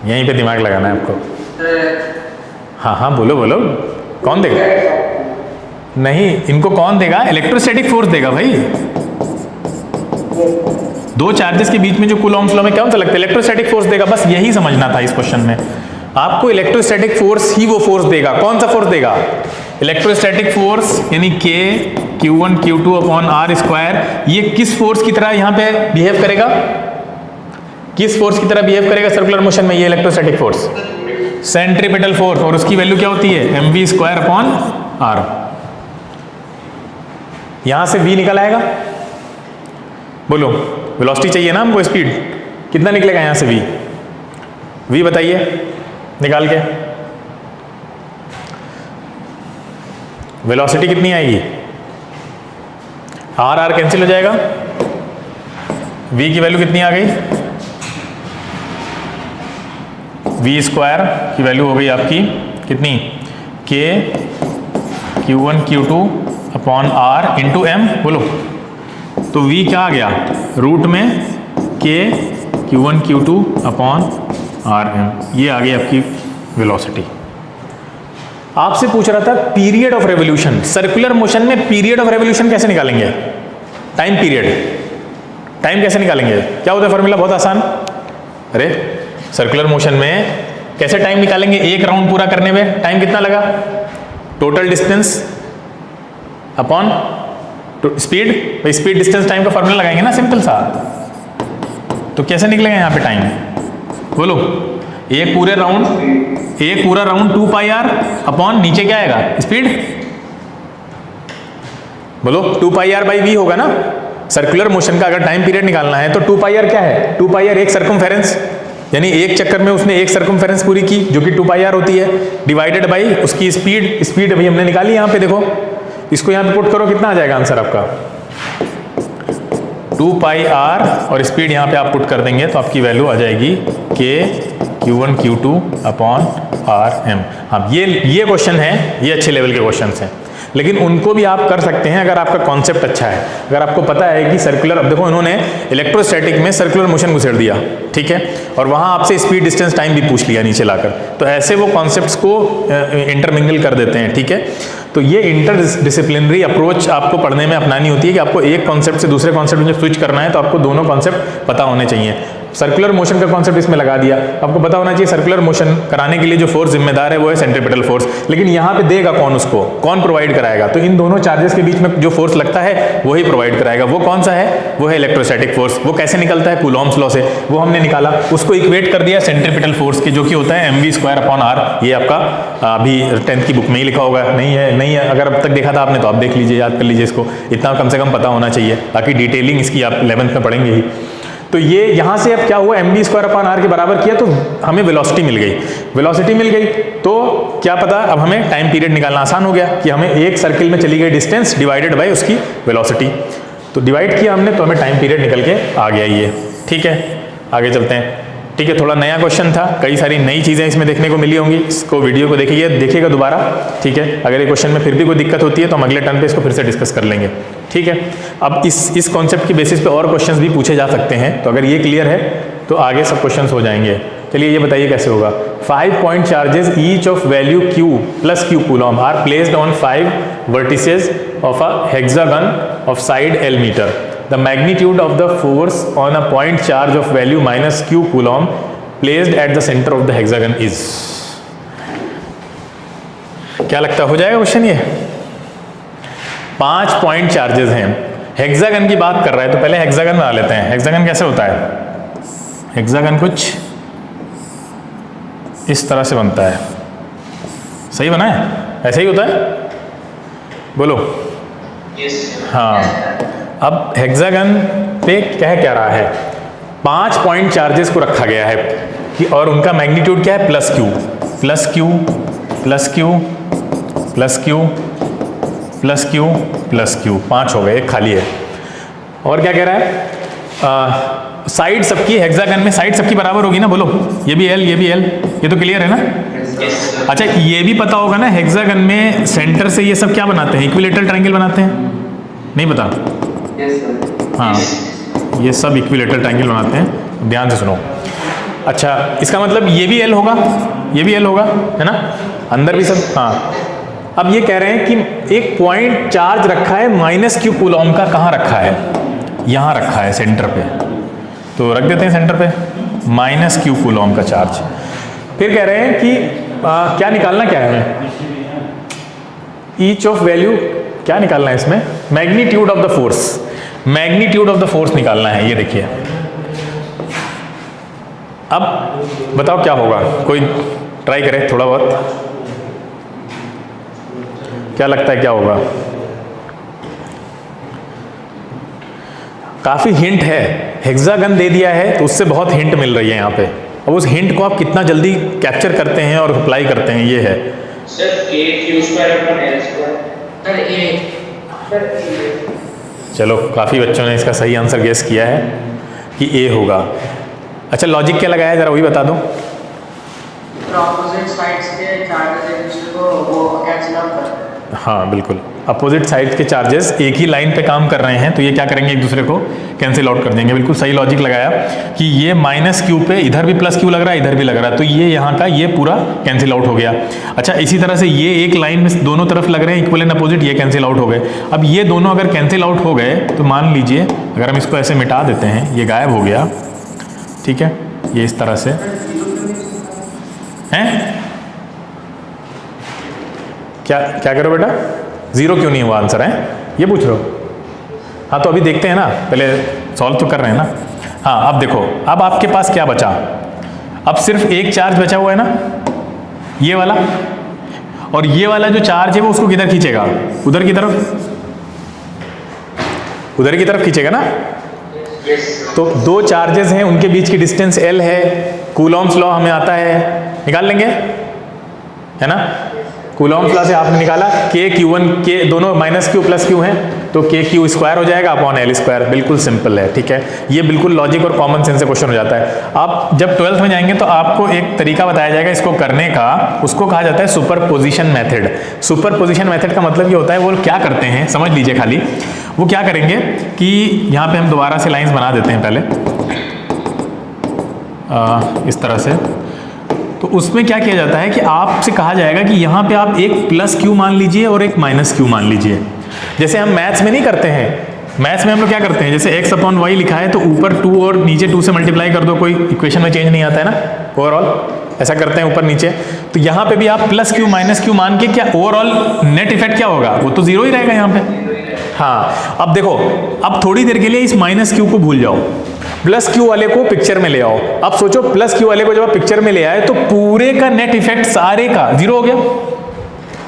यहीं पे दिमाग लगाना है आपको। हाँ बोलो कौन देगा, नहीं, इनको कौन देगा? इलेक्ट्रोस्टैटिक फोर्स देगा भाई। दो चार्जेस के बीच में जो कूलॉम्स लॉ में क्या होता लगता है? इलेक्ट्रोस्टैटिक फोर्स देगा। बस यही समझना था इस क्वेश्चन में। आपको इलेक्ट्रोस्टैटिक फोर्स ही वो फोर्स देगा। कौन सा फोर्स देगा? इलेक्ट्रोस्टैटिक फोर्स, यानी K Q1 Q2 upon R square. ये किस फोर्स की तरह यहाँ पे बिहेव करेगा? किस फोर्स की तरह बिहेव करेगा सर्कुलर मोशन में ये इलेक्ट्रोस्टैटिक फोर्स? Centripetal force. और उसकी वैल्यू क्या होती है? mv square upon R। यहां से v निकल आएगा। बोलो, वेलोसिटी चाहिए ना हमको, स्पीड कितना निकलेगा यहां से v? v बताइए निकाल के। वेलोसिटी कितनी आएगी? R कैंसिल हो जाएगा। v की वैल्यू कितनी आ गई? v स्क्वायर की वैल्यू हो गई आपकी कितनी? K Q1 Q2 upon R into M। बोलो, तो v क्या आ गया? रूट में K Q1 Q2 upon RM। ये आ गई आपकी वेलोसिटी। आपसे पूछ रहा था period of revolution. Circular motion में पीरियड ऑफ रेवोल्यूशन कैसे निकालेंगे? टाइम पीरियड, टाइम कैसे निकालेंगे? क्या होता है फॉर्मूला? बहुत आसान। अरे सर्कुलर मोशन में कैसे टाइम निकालेंगे? एक राउंड पूरा करने में टाइम कितना लगा? Total distance upon speed. भाई स्पीड डिस्टेंस टाइम का फॉर्मूला लगाएंगे ना, सिंपल सा। तो कैसे निकलेगा यहाँ पे टाइम? बोलो, एक पूरा राउंड 2 पाई आर अपॉन नीचे क्या आएगा? स्पीड। बोलो, 2 पाई आर बाई वी होगा ना। सर्कुलर मोशन का अगर टाइम पीरियड निकालना है तो 2 पाई आर क्या है? 2 पाई आर एक सर्कमफेरेंस, यानी एक चक्कर में उसने एक सर्कमफेरेंस पूरी की जो कि 2 पाई आर होती है, डिवाइडेड बाई उसकी स्पीड। स्पीड अभी हमने निकाली यहाँ पे, देखो इसको यहाँ पे पुट करो, कितना आ जाएगा आंसर आपका? 2 पाई आर और स्पीड यहाँ पे आप पुट कर देंगे तो आपकी वैल्यू आ जाएगी K Q1 Q2 upon RM। हाँ, ये क्वेश्चन है, ये अच्छे लेवल के क्वेश्चन हैं, लेकिन उनको भी आप कर सकते हैं अगर आपका कॉन्सेप्ट अच्छा है। अगर आपको पता है कि सर्कुलर, अब देखो इन्होंने इलेक्ट्रोस्टैटिक में सर्कुलर मोशन घुसेड़ दिया, ठीक है, और वहाँ आपसे स्पीड डिस्टेंस टाइम भी पूछ लिया नीचे लाकर, तो ऐसे वो कॉन्सेप्ट्स को इंटरमिंगल कर देते हैं, ठीक है। तो ये इंटरडिसिप्लिनरी अप्रोच आपको पढ़ने में अपनानी होती है कि आपको एक कॉन्सेप्ट से दूसरे कॉन्सेप्ट में स्विच करना है तो आपको दोनों कॉन्सेप्ट पता होने चाहिए। सर्कुलर मोशन का कॉन्सेप्ट इसमें लगा दिया, आपको पता होना चाहिए सर्कुलर मोशन कराने के लिए जो फोर्स जिम्मेदार है वो है सेंट्रीपिटल फोर्स, लेकिन यहाँ पे देगा कौन? उसको कौन प्रोवाइड कराएगा? तो इन दोनों चार्जेस के बीच में जो फोर्स लगता है वही प्रोवाइड कराएगा। वो कौन सा है? वो है इलेक्ट्रोस्टैटिक फोर्स। वो कैसे निकलता है? कूलॉम्स लॉ से। वो हमने निकाला, उसको इक्वेट कर दिया सेंट्रीपिटल फोर्स के, जो कि होता है mv स्क्वायर अपॉन R। ये आपका अभी 10th की बुक में ही लिखा होगा। नहीं है, अगर अब तक देखा था आपने तो आप देख लीजिए, याद कर लीजिए इसको, इतना कम से कम पता होना चाहिए, बाकी डिटेलिंग इसकी आप 11th में पढ़ेंगे ही। तो ये यहाँ से अब क्या हुआ? mv स्क्वायर अपॉन R के बराबर किया तो हमें वेलोसिटी मिल गई। वेलोसिटी मिल गई तो क्या पता, अब हमें टाइम पीरियड निकालना आसान हो गया कि हमें एक सर्किल में चली गई डिस्टेंस डिवाइडेड बाय उसकी वेलोसिटी। तो डिवाइड किया हमने तो हमें टाइम पीरियड निकल के आ गया ये, ठीक है। आगे चलते हैं, ठीक है। थोड़ा नया क्वेश्चन था, कई सारी नई चीज़ें इसमें देखने को मिली होंगी। इसको वीडियो को देखिएगा दोबारा, ठीक है। अगर ये क्वेश्चन में फिर भी कोई दिक्कत होती है तो हम अगले टर्न पे इसको फिर से डिस्कस कर लेंगे, ठीक है। अब इस कॉन्सेप्ट की बेसिस पे और क्वेश्चंस भी पूछे जा सकते हैं, तो अगर ये क्लियर है तो आगे सब क्वेश्चंस हो जाएंगे। चलिए ये बताइए कैसे होगा। 5 point charges each of value Q plus Q coulomb are placed on 5 vertices of a hexagon of side L metre. The magnitude of the force on a point charge of value minus Q coulomb placed at the center of the hexagon is। क्या लगता है हो जाएगा question ये? 5 point charges हैं, hexagon की बात कर रहा है, तो पहले हेक्सागन बना लेते हैं। हेक्सागन कैसे होता है? हेक्सागन कुछ इस तरह से बनता है, सही बना है? ऐसे ही होता है, बोलो। हाँ, अब हेक्सागन पे क्या रहा है? 5 पॉइंट चार्जेस को रखा गया है कि, और उनका मैग्नीट्यूड क्या है? Plus Q plus Q plus Q plus Q plus Q plus Q, 5 हो गए, एक खाली है। और क्या कह रहा है? साइड सबकी हेक्सागन में साइड सबकी बराबर होगी ना, बोलो। ये भी L, ये भी L, ये तो क्लियर है ना? अच्छा, ये भी पता होगा ना हेक्सागन में सेंटर से ये सब क्या बनाते हैं? इक्विलेटरल ट्रायंगल बनाते हैं, नहीं पता? हाँ, ये सब इक्विलेटरल ट्रायंगल बनाते हैं, ध्यान से सुनो। अच्छा, इसका मतलब ये भी L होगा, ये भी L होगा, है ना? अंदर भी सब, हाँ अब ये कह रहे हैं कि एक पॉइंट चार्ज रखा है -q कूलॉम का, कहाँ रखा है? यहाँ रखा है सेंटर पे, तो रख देते हैं सेंटर पे -q कूलॉम का चार्ज। फिर कह रहे हैं कि क्या निकालना क्या है हमें? ईच ऑफ वैल्यू क्या निकालना है इसमें? Magnitude of the force, magnitude of the force निकालना है। ये देखिए, अब बताओ क्या होगा, कोई ट्राई करे थोड़ा बहुत, क्या लगता है क्या होगा? काफी हिंट है, हेक्सागन दे दिया है तो उससे बहुत हिंट मिल रही है यहाँ पे। अब उस हिंट को आप कितना जल्दी कैप्चर करते हैं और अप्लाई करते हैं, ये है। चलो, काफी बच्चों ने इसका सही आंसर गेस किया है कि ए होगा। अच्छा, लॉजिक क्या लगाया है जरा वही बता दो। ऑपोजिट साइड्स के चार्जेस एक दूसरे को वो कैंसिल आउट करते हैं। हाँ बिल्कुल, अपोजिट साइड के चार्जेस एक ही लाइन पे काम कर रहे हैं तो ये क्या करेंगे, एक दूसरे को कैंसिल आउट कर देंगे। बिल्कुल सही लॉजिक लगाया कि ये -q पे इधर भी +q लग रहा है, इधर भी लग रहा है, तो ये यहाँ का ये पूरा कैंसिल आउट हो गया। अच्छा, इसी तरह से ये एक लाइन में दोनों तरफ लग रहे हैं इक्वल एंड अपोजिट, ये कैंसिल आउट हो गए। अब ये दोनों अगर कैंसिल आउट हो गए तो मान लीजिए अगर हम इसको ऐसे मिटा देते हैं, ये गायब हो गया, ठीक है, ये इस तरह से हैं। क्या करो बेटा, 0 क्यों नहीं हुआ आंसर है, ये पूछ रहे हो? हाँ, तो अभी देखते हैं ना, पहले सॉल्व तो कर रहे हैं ना। हाँ, अब देखो, अब आपके पास क्या बचा? अब सिर्फ एक चार्ज बचा हुआ है ना, ये वाला, और ये वाला जो चार्ज है वो उसको किधर खींचेगा? उधर की तरफ, उधर की तरफ खींचेगा ना। तो दो चार्जेस हैं, उनके बीच की डिस्टेंस L है, कूलॉम्स लॉ हमें आता है, निकाल लेंगे, है ना। कूलॉम्स लॉ से आपने निकाला k/q1, के दोनों -q + q हैं तो kq² हो जाएगा अपॉन L²। बिल्कुल सिंपल है, ठीक है। ये बिल्कुल लॉजिक और कॉमन सेंस से क्वेश्चन हो जाता है। आप जब 12th में जाएंगे तो आपको एक तरीका बताया जाएगा इसको करने का, उसको कहा जाता है सुपरपोजिशन मेथड। सुपरपोजिशन मेथड का मतलब ये होता है, वो क्या करते हैं समझ लीजिए खाली, वो क्या करेंगे कि यहाँ पे हम दोबारा से लाइंस बना देते हैं पहले इस तरह से। तो उसमें क्या किया जाता है कि आपसे कहा जाएगा कि यहाँ पे आप एक +q मान लीजिए और एक -q मान लीजिए। जैसे हम मैथ्स में नहीं करते हैं, मैथ्स में हम लोग क्या करते हैं, जैसे x/y लिखा है तो ऊपर 2 और नीचे 2 से मल्टीप्लाई कर दो, कोई इक्वेशन में चेंज नहीं आता है ना, ओवरऑल ऐसा करते हैं ऊपर नीचे। तो यहाँ पे भी आप +q -q मान के क्या ओवरऑल नेट इफेक्ट क्या होगा, वो तो 0 ही रहेगा यहाँ पे। हाँ, अब देखो, अब थोड़ी देर के लिए इस -q को भूल जाओ, +q वाले को पिक्चर में ले आओ। अब सोचो +q वाले को जब आप पिक्चर में ले आए तो पूरे का नेट इफेक्ट सारे का 0 हो गया,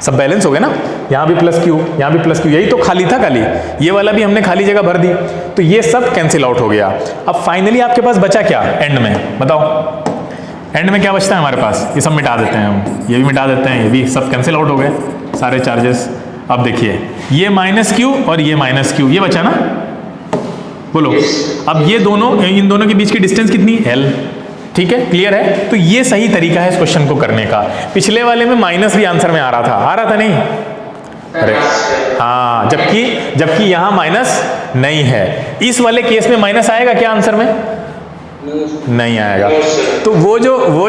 सब बैलेंस हो गया ना। यहाँ भी +q, यहाँ भी +q, यही तो खाली था, खाली ये वाला भी हमने खाली जगह भर दी, तो ये सब कैंसिल आउट हो गया। अब फाइनली आपके पास बचा क्या एंड में, बताओ एंड में क्या बचता है हमारे पास? ये सब मिटा देते हैं हम, ये भी मिटा देते हैं, ये भी सब कैंसिल आउट हो गए सारे चार्जेस। अब देखिए, ये -q और ये -q, ये बचा ना, बोलो। अब ये दोनों, इन दोनों के बीच की डिस्टेंस कितनी? L, ठीक है, क्लियर है। तो ये सही तरीका है इस क्वेश्चन को करने का। पिछले वाले में माइनस भी आंसर में आ रहा था नहीं? अरे हाँ, जबकि यहाँ माइनस नहीं है। इस वाले केस में माइनस आएगा क्या आंसर में? नहीं आएगा। तो वो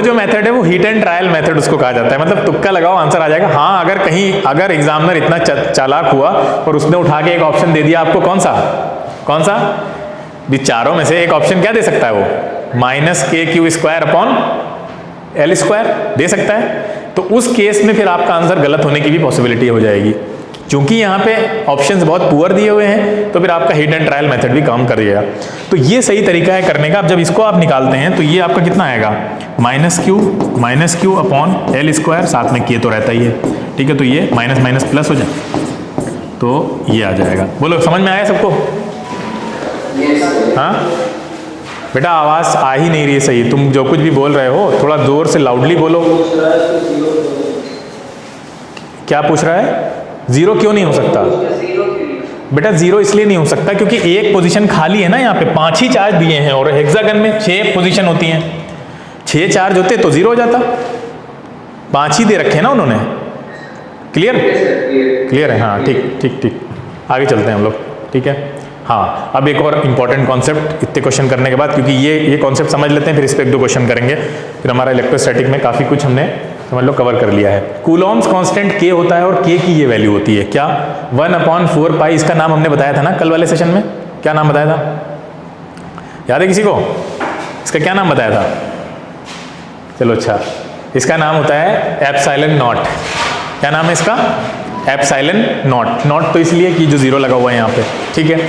जो मेथड है वो हीट एंड ट्रायल मेथड उसको कहा जाता है, मतलब तुक्का लगाओ आंसर आ जाएगा। हाँ, अगर एग्जामिनर इतना चालाक हुआ और उसने उठा के एक ऑप्शन दे दिया आपको, कौन सा भी चारों में से एक ऑप्शन क्या दे सकता है वो, -kq² अपॉन L² दे सकता है, तो उस केस में फिर आपका आंसर गलत होने की भी पॉसिबिलिटी हो जाएगी। क्योंकि यहाँ पे ऑप्शंस बहुत पुअर दिए हुए हैं तो फिर आपका हीट एंड ट्रायल मेथड भी काम करिएगा। तो ये सही तरीका है करने का। अब जब इसको आप निकालते हैं तो ये आपका कितना आएगा, -q अपॉन L², साथ में k तो रहता ही है, ठीक है। तो ये माइनस प्लस हो जाए तो ये आ जाएगा। बोलो, समझ में आया सबको? हाँ बेटा, आवाज़ आ ही नहीं रही है सही, तुम जो कुछ भी बोल रहे हो थोड़ा जोर से लाउडली बोलो। क्या पूछ रहा है? 0 क्यों नहीं हो सकता बेटा? 0 इसलिए नहीं हो सकता क्योंकि एक पोजीशन खाली है ना, यहाँ पे 5 ही चार्ज दिए हैं और हेक्सागन में 6 पोजीशन होती हैं। 6 चार्ज होते तो 0 हो जाता, 5 ही दे रखे हैं ना उन्होंने। क्लियर है? हाँ, ठीक, आगे चलते हैं हम लोग, ठीक है। हाँ, अब एक और इम्पॉर्टेंट कॉन्सेप्ट इतने क्वेश्चन करने के बाद, क्योंकि ये कॉन्सेप्ट समझ लेते हैं, फिर इस पर 1-2 क्वेश्चन करेंगे, फिर हमारा इलेक्ट्रोस्टैटिक में काफ़ी कुछ हमने समझ लो कवर कर लिया है। कूलॉम्स कांस्टेंट k होता है और k की ये वैल्यू होती है क्या, 1/4 पाई। इसका नाम हमने बताया था ना कल वाले सेशन में, क्या नाम बताया था, याद है किसी को? इसका क्या नाम बताया था? चलो अच्छा, इसका नाम होता है एप्सिलॉन नॉट। क्या नाम है इसका? Epsilon not. नॉट तो इसलिए कि जो जीरो लगा हुआ है यहाँ पे, ठीक है।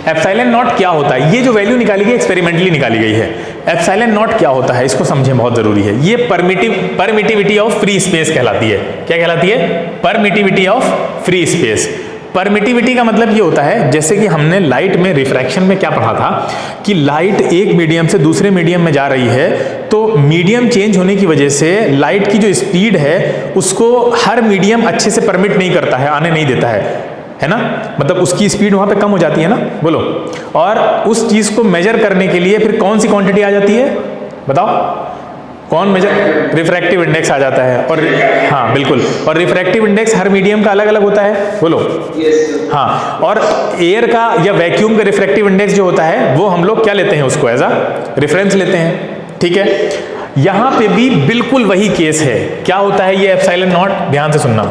एप्सिलॉन नॉट क्या होता है? ये जो वैल्यू निकाली गई एक्सपेरिमेंटली निकाली गई है। एप्सिलॉन नॉट क्या होता है इसको समझें, बहुत जरूरी है। ये परमिटिविटी ऑफ फ्री स्पेस कहलाती है। क्या कहलाती है? Permittivity of free space. Permittivity का मतलब ये होता है, जैसे कि हमने लाइट में रिफ्रैक्शन में क्या पढ़ा था कि लाइट एक मीडियम से दूसरे मीडियम में जा रही है, तो मीडियम चेंज होने की वजह से लाइट की जो स्पीड है उसको हर मीडियम अच्छे से परमिट नहीं करता है, आने नहीं देता है ना, मतलब उसकी स्पीड वहाँ पे कम हो जाती है ना, बोलो। और उस चीज़ को मेजर करने के लिए फिर कौन सी क्वांटिटी आ जाती है, बताओ कौन मेजर? रिफ्रैक्टिव इंडेक्स आ जाता है। और हाँ बिल्कुल, और रिफ्रैक्टिव इंडेक्स हर मीडियम का अलग अलग होता है, बोलो। हाँ, और एयर का या वैक्यूम का रिफ्रैक्टिव इंडेक्स जो होता है वो हम लोग क्या लेते हैं, उसको एज अ रेफरेंस लेते हैं, ठीक है। यहाँ पे भी बिल्कुल वही केस है। क्या होता है ये एप्सिलॉन नॉट? ध्यान से सुनना,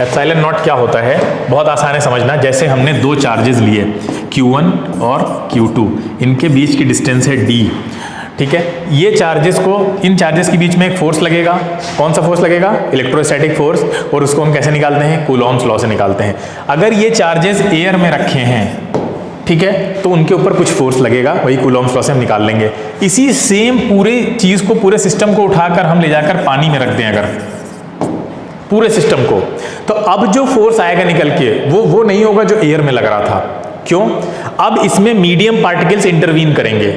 एप्सिलॉन नॉट क्या होता है, बहुत आसान है समझना। जैसे हमने दो चार्जेस लिए Q1 और Q2, इनके बीच की डिस्टेंस है d, ठीक है। ये चार्जेस को, इन चार्जेस के बीच में एक फोर्स लगेगा। कौन सा फोर्स लगेगा? Electrostatic force. और उसको हम कैसे निकालते हैं? कूलॉम्स लॉ से निकालते हैं। अगर ये चार्जेस एयर में रखे हैं, ठीक है, तो उनके ऊपर कुछ फोर्स लगेगा, वही कूलॉम्स लॉ से हम निकाल लेंगे। इसी सेम पूरे चीज़ को, पूरे सिस्टम को उठाकर हम ले जाकर पानी में रख दें अगर, पूरे सिस्टम को, तो अब जो फोर्स आएगा निकल के वो नहीं होगा जो एयर में लग रहा था। क्यों? अब इसमें मीडियम पार्टिकल्स इंटरवीन करेंगे।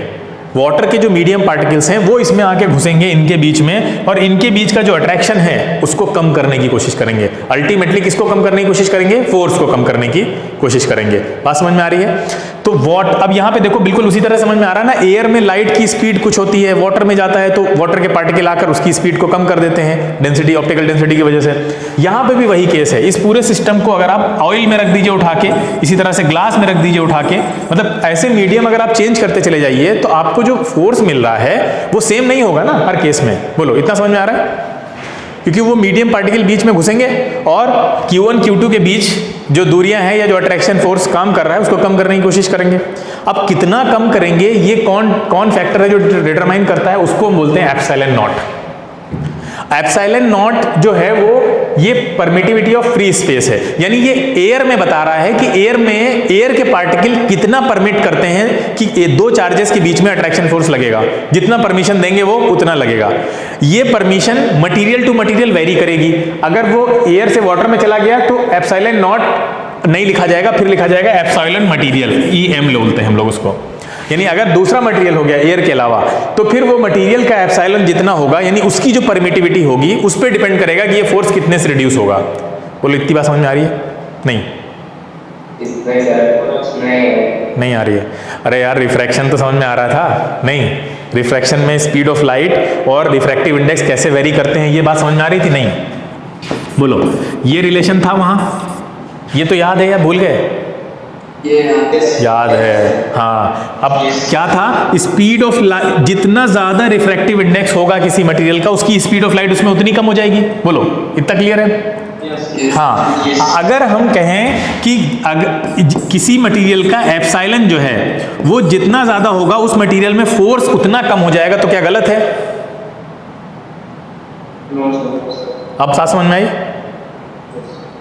वाटर के जो मीडियम पार्टिकल्स हैं वो इसमें आके घुसेंगे इनके बीच में, और इनके बीच का जो अट्रैक्शन है उसको कम करने की कोशिश करेंगे। अल्टीमेटली किसको कम करने की कोशिश करेंगे? फोर्स को कम करने की कोशिश करेंगे। बात समझ में आ रही है? तो अब यहाँ पे देखो बिल्कुल उसी तरह समझ में आ रहा है ना। एयर में लाइट की स्पीड कुछ होती है, वाटर में जाता है तो वाटर के पार्टिकल आकर उसकी स्पीड को कम कर देते हैं, डेंसिटी, ऑप्टिकल डेंसिटी की वजह से। यहाँ पे भी वही केस है। इस पूरे सिस्टम को अगर आप ऑयल में रख दीजिए उठा के, इसी तरह से ग्लास में रख दीजिए उठा के, मतलब ऐसे मीडियम अगर आप चेंज करते चले जाइए तो आपको जो फोर्स मिल रहा है वो सेम नहीं होगा ना हर केस में। बोलो, इतना समझ में आ रहा है? क्योंकि वो मीडियम पार्टिकल बीच में घुसेंगे और Q1 Q2 के बीच जो दूरियां हैं या जो अट्रैक्शन फोर्स काम कर रहा है उसको कम करने की कोशिश करेंगे। अब कितना कम करेंगे ये कौन फैक्टर है जो डिटरमाइन करता है, उसको हम बोलते हैं एप्सिलॉन नॉट। एप्सिलॉन नॉट जो है वो ये परमिटिविटी ऑफ फ्री स्पेस है, यानी ये एयर में बता रहा है कि एयर के पार्टिकल कितना परमिट करते हैं कि ये दो चार्जेस के बीच में अट्रैक्शन फोर्स लगेगा। जितना परमिशन देंगे वो उतना लगेगा। ये permission material to material vary करेगी। अगर वो एयर से वाटर में चला गया तो एप्सिलॉन नॉट नहीं लिखा जाएगा, फिर लिखा जाएगा एप्सिलॉन मटेरियल, EM बोलते हैं हम लोग उसको। यानी अगर दूसरा मटेरियल हो गया एयर के अलावा तो फिर वो मटेरियल का एप्सिलॉन जितना होगा, यानी उसकी जो परमिटिविटी होगी उस पर डिपेंड करेगा कि ये फोर्स कितने से रिड्यूस होगा। बोलो, इतनी बात समझ में आ रही है? नहीं आ रही है? अरे यार, रिफ्रैक्शन तो समझ में आ रहा था। नहीं, रिफ्रैक्शन में स्पीड ऑफ लाइट और रिफ्रैक्टिव इंडेक्स कैसे वेरी करते हैं ये बात समझ में आ रही थी? नहीं, बोलो, ये रिलेशन था वहां, ये तो याद है या भूल गए? याद है, हाँ। अब क्या था? स्पीड ऑफ लाइट, जितना ज्यादा रिफ्रैक्टिव इंडेक्स होगा किसी मटेरियल का उसकी स्पीड ऑफ लाइट उसमें उतनी कम हो जाएगी। बोलो, इतना क्लियर है? हाँ। अगर हम कहें कि किसी मटेरियल का एप्सिलॉन जो है वो जितना ज्यादा होगा उस मटेरियल में फोर्स उतना कम हो जाएगा, तो क्या गलत है? अब साथ समझ में आई?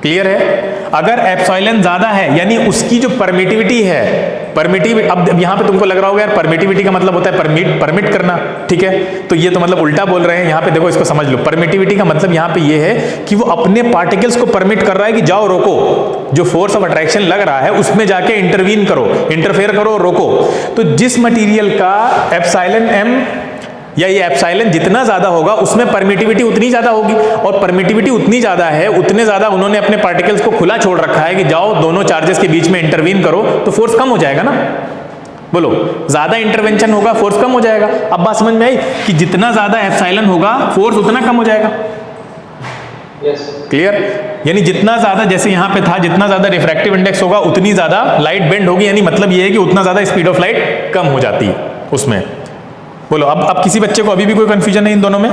क्लियर है? अगर एप्सिलॉन ज्यादा है यानी उसकी जो परमिटिविटी है, अब यहां पे तुमको लग रहा होगा यार परमिटिविटी का मतलब होता है परमिट करना, ठीक है, तो ये तो मतलब उल्टा बोल रहे हैं। यहां पे देखो, इसको समझ लो। परमिटिविटी का मतलब यहां पे ये है कि वो अपने पार्टिकल्स को परमिट कर रहा है कि जाओ रोको, जो फोर्स ऑफ अट्रैक्शन लग रहा है उसमें जाके इंटरवीन करो, इंटरफेयर करो, रोको। तो जिस मटीरियल का एप्सिलॉन M या ये एप्सिलॉन जितना ज्यादा होगा उसमें परमिटिविटी उतनी ज्यादा होगी, और परमिटिविटी उतनी ज्यादा है, उतने ज्यादा उन्होंने अपने पार्टिकल्स को खुला छोड़ रखा है कि जाओ दोनों चार्जेस के बीच में इंटरवीन करो, तो फोर्स कम हो जाएगा ना। बोलो, ज्यादा इंटरवेंशन होगा, फोर्स कम हो जाएगा। अब बात समझ में आई कि जितना ज्यादा एप्सिलॉन होगा फोर्स उतना कम हो जाएगा। क्लियर? यानी जितना ज्यादा, जैसे यहां पे था, जितना ज्यादा रिफ्रैक्टिव इंडेक्स होगा उतनी ज्यादा लाइट बेंड होगी, यानी मतलब ये है कि उतना ज्यादा स्पीड ऑफ लाइट कम हो जाती है उसमें। बोलो, अब किसी बच्चे को अभी भी कोई कंफ्यूजन नहीं इन दोनों में?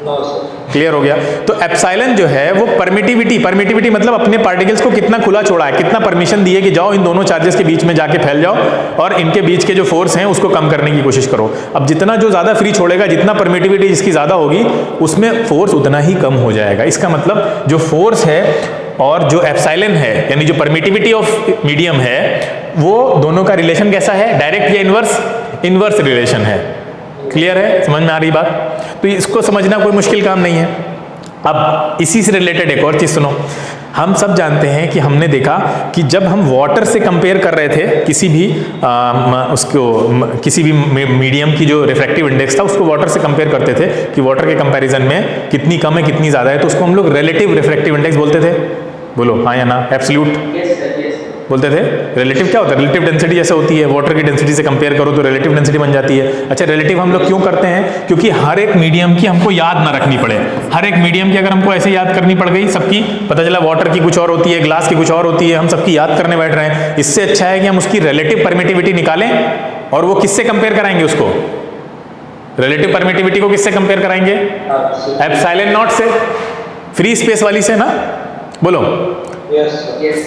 क्लियर हो गया? तो एप्सिलॉन जो है वो परमिटिविटी मतलब अपने पार्टिकल्स को कितना खुला छोड़ा है, कितना परमिशन दी है कि जाओ इन दोनों चार्जेस के बीच में जाके फैल जाओ और इनके बीच के जो फोर्स हैं उसको कम करने की कोशिश करो। अब जितना जो ज्यादा फ्री छोड़ेगा, जितना परमिटिविटी जिसकी ज्यादा होगी, उसमें फोर्स उतना ही कम हो जाएगा। इसका मतलब जो फोर्स है और जो एप्सिलॉन है, यानी जो परमिटिविटी ऑफ मीडियम है, वो दोनों का रिलेशन कैसा है? डायरेक्ट या इनवर्स? इनवर्स रिलेशन है। क्लियर है? समझ में आ रही बात? तो इसको समझना कोई मुश्किल काम नहीं है। अब इसी से रिलेटेड एक और चीज सुनो। हम सब जानते हैं कि हमने देखा कि जब हम वाटर से कंपेयर कर रहे थे किसी भी किसी भी मीडियम की जो रिफ्रैक्टिव इंडेक्स था, उसको वाटर से कंपेयर करते थे कि वाटर के कंपैरिजन में कितनी कम है कितनी ज्यादा है, तो उसको हम लोग रिलेटिव रिफ्रैक्टिव इंडेक्स बोलते थे। बोलो हाँ या ना? एब्सोल्यूट बोलते थे। रिलेटिव क्या होता है? रिलेटिव डेंसिटी जैसे होती है, वाटर की डेंसिटी से कंपेयर करो तो रिलेटिव डेंसिटी बन जाती है। अच्छा, रिलेटिव हम लोग क्यों करते हैं? क्योंकि हर एक मीडियम की हमको याद ना रखनी पड़े। हर एक मीडियम की अगर हमको ऐसे याद करनी पड़ गई सबकी, पता चला वाटर की कुछ और होती है, ग्लास की कुछ और होती है, हम सबकी याद करने बैठ रहे हैं। इससे अच्छा है कि हम उसकी रिलेटिव परमिटिविटी निकालें और वो किससे कंपेयर कराएंगे उसको? रिलेटिव परमिटिविटी को किससे कंपेयर कराएंगे? एप्सिलॉन नॉट से, फ्री स्पेस वाली से ना। बोलो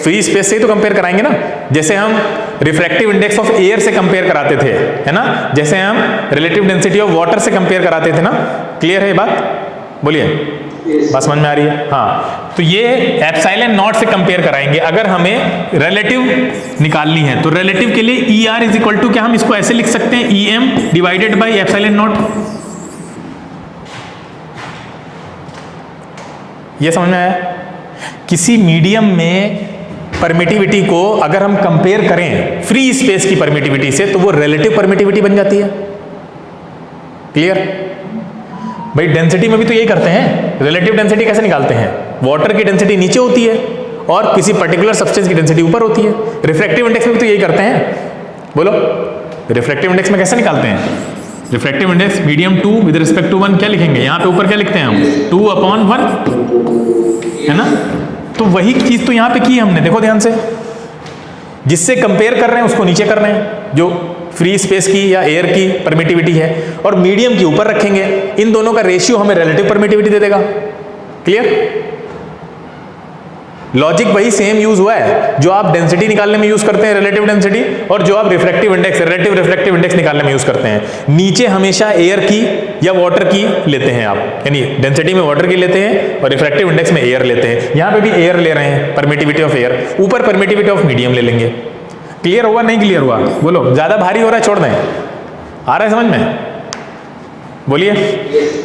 फ्री स्पेस से ही तो कंपेयर कराएंगे ना। जैसे हम रिफ्रैक्टिव इंडेक्स ऑफ एयर से कंपेयर कराते थे, है ना, जैसे हम रिलेटिव डेंसिटी ऑफ वाटर से कंपेयर कराते थे ना। क्लियर है ये बात? बोलिए, बात समझ में आ रही है? हाँ, तो ये एप्सिलॉन नॉट से कंपेयर कराएंगे अगर हमें रिलेटिव निकालनी है। तो रिलेटिव के लिए E R is equal to, क्या हम इसको ऐसे लिख सकते हैं? E M divided by epsilon naught. ये समझ में आया? किसी मीडियम में परमिटिविटी को अगर हम कंपेयर करें फ्री स्पेस की परमिटिविटी से, तो वो रिलेटिव परमिटिविटी बन जाती है। क्लियर? भाई डेंसिटी में भी तो यही करते हैं। रिलेटिव डेंसिटी कैसे निकालते हैं? वाटर की डेंसिटी नीचे होती है और किसी पर्टिकुलर सब्सटेंस की डेंसिटी ऊपर होती है। रिफ्रैक्टिव इंडेक्स में भी तो यही करते हैं। बोलो, रिफ्रैक्टिव इंडेक्स में कैसे निकालते हैं? Refractive index medium 2 with respect to 1 क्या लिखेंगे? यहाँ पे ऊपर क्या लिखते हैं हम? 2/1, है ना। तो वही चीज तो यहाँ पे की हमने, देखो ध्यान से। जिससे कंपेयर कर रहे हैं उसको नीचे कर रहे हैं, जो फ्री स्पेस की या एयर की परमिटिविटी है, और मीडियम की ऊपर रखेंगे। इन दोनों का रेशियो हमें रिलेटिव परमिटिविटी दे देगा। क्लियर? लॉजिक वही सेम यूज हुआ है जो आप डेंसिटी निकालने में यूज करते हैं, रिलेटिव डेंसिटी, और जो आप refractive index, relative refractive index निकालने में यूज करते हैं। नीचे हमेशा एयर की या वाटर की लेते हैं आप, यानी डेंसिटी में वाटर की लेते हैं और रिफ्रैक्टिव इंडेक्स में एयर लेते हैं। यहां पे भी एयर ले रहे हैं, परमिटिविटी ऑफ एयर। ऊपर परमिटिविटी ऑफ मीडियम ले लेंगे। क्लियर हुआ? नहीं क्लियर हुआ? बोलो, ज्यादा भारी हो रहा है छोड़ दें? आ रहा है समझ में? बोलिए।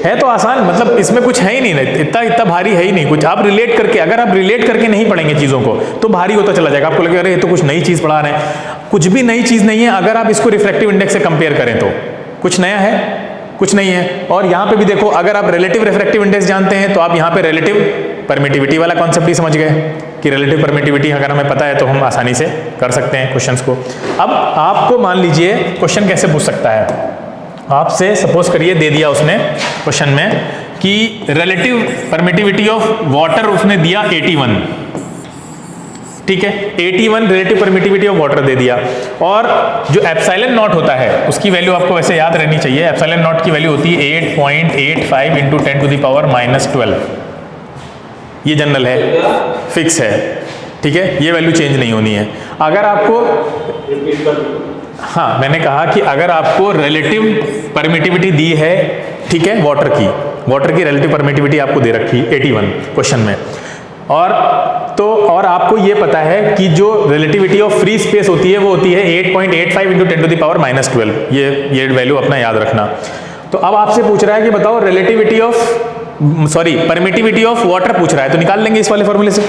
है तो आसान, मतलब इसमें कुछ है ही नहीं, इतना भारी है ही नहीं कुछ। आप रिलेट करके, अगर आप रिलेट करके नहीं पढ़ेंगे चीज़ों को तो भारी होता चला जाएगा। आपको लगेगा अरे ये तो कुछ नई चीज़ पढ़ा रहे हैं। कुछ भी नई चीज़ नहीं है। अगर आप इसको रिफ्रैक्टिव इंडेक्स से कंपेयर करें तो कुछ नया है? कुछ नहीं है। और यहाँ पे भी देखो, अगर आप रिलेटिव रिफ्रैक्टिव इंडेक्स जानते हैं तो आप यहाँ पे रिलेटिव परमिटिविटी वाला कॉन्सेप्ट ही समझ गए कि रिलेटिव परमिटिविटी अगर हमें पता है तो हम आसानी से कर सकते हैं क्वेश्चंस को। अब आपको मान लीजिए क्वेश्चन कैसे पूछ सकता है आपसे, सपोज करिए दे दिया उसने क्वेश्चन में कि रिलेटिव परमिटिविटी ऑफ वाटर उसने दिया 81, ठीक है, 81 रिलेटिव परमिटिविटी ऑफ वाटर दे दिया, और जो एप्सिलॉन नॉट होता है उसकी वैल्यू आपको वैसे याद रहनी चाहिए। एप्सिलॉन नॉट की वैल्यू होती है 8.85 इंटू 10⁻⁻12। ये जनरल है, फिक्स है, ठीक है, ये वैल्यू चेंज नहीं होनी है। अगर आपको, हाँ मैंने कहा कि अगर आपको रिलेटिव परमिटिविटी दी है, ठीक है, वाटर की रिलेटिव परमिटिविटी आपको दे रखी 81 क्वेश्चन में, और आपको ये पता है कि जो रिलेटिविटी ऑफ फ्री स्पेस होती है वो होती है 8.85 इंटू 10⁻⁻12। ये वैल्यू अपना याद रखना। तो अब आपसे पूछ रहा है कि बताओ परमिटिविटी ऑफ वाटर पूछ रहा है, तो निकाल लेंगे इस वाले फॉर्मूले से।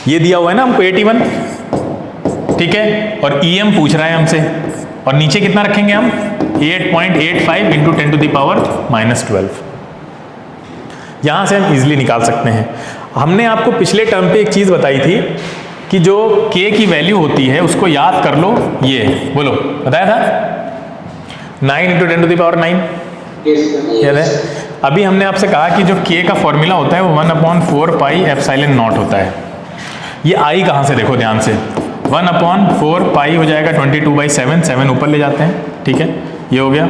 ये दिया हुआ है ना हमको 81, ठीक है, और EM पूछ रहा है हमसे, और नीचे कितना रखेंगे हम? 8.85 इंटू 10⁻⁻12। यहां से हम इजिली निकाल सकते हैं। हमने आपको पिछले टर्म पे एक चीज बताई थी कि जो K की वैल्यू होती है उसको याद कर लो। ये बोलो, बताया था 9 इंटू 10⁻9, याद है? अभी हमने आपसे कहा कि जो K का फॉर्मूला होता है वो 1/4 पाई एप्सिलॉन नॉट होता है। ये आई कहां से, देखो ध्यान से, 1/4 पाई हो जाएगा 22/7, 7 ऊपर ले जाते हैं, ठीक है, ये हो गया,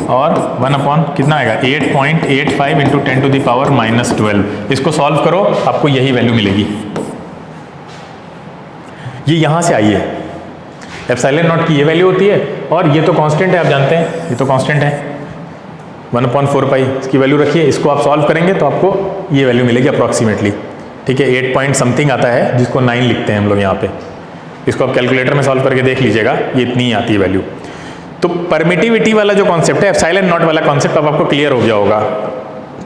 और 1 अपॉन कितना आएगा 8.85 इंटू 10 टू द पावर -12। इसको सॉल्व करो, आपको यही वैल्यू मिलेगी। ये यहाँ से आई है, एप्सिलॉन नॉट की ये वैल्यू होती है, और ये तो कांस्टेंट है, आप जानते हैं ये तो कांस्टेंट है 1/4 पाई, इसकी वैल्यू रखिए। इसको आप सॉल्व करेंगे तो आपको ये वैल्यू मिलेगी अप्रॉक्सीमेटली, ठीक है। 8 पॉइंट समथिंग आता है, जिसको 9 लिखते हैं हम लोग यहाँ पे। इसको आप कैलकुलेटर में सॉल्व करके देख लीजिएगा, ये इतनी आती है वैल्यू। तो परमिटिविटी वाला जो कॉन्सेप्ट है, एप्सिलॉन नॉट वाला कॉन्सेप्ट, अब आपको क्लियर हो गया होगा।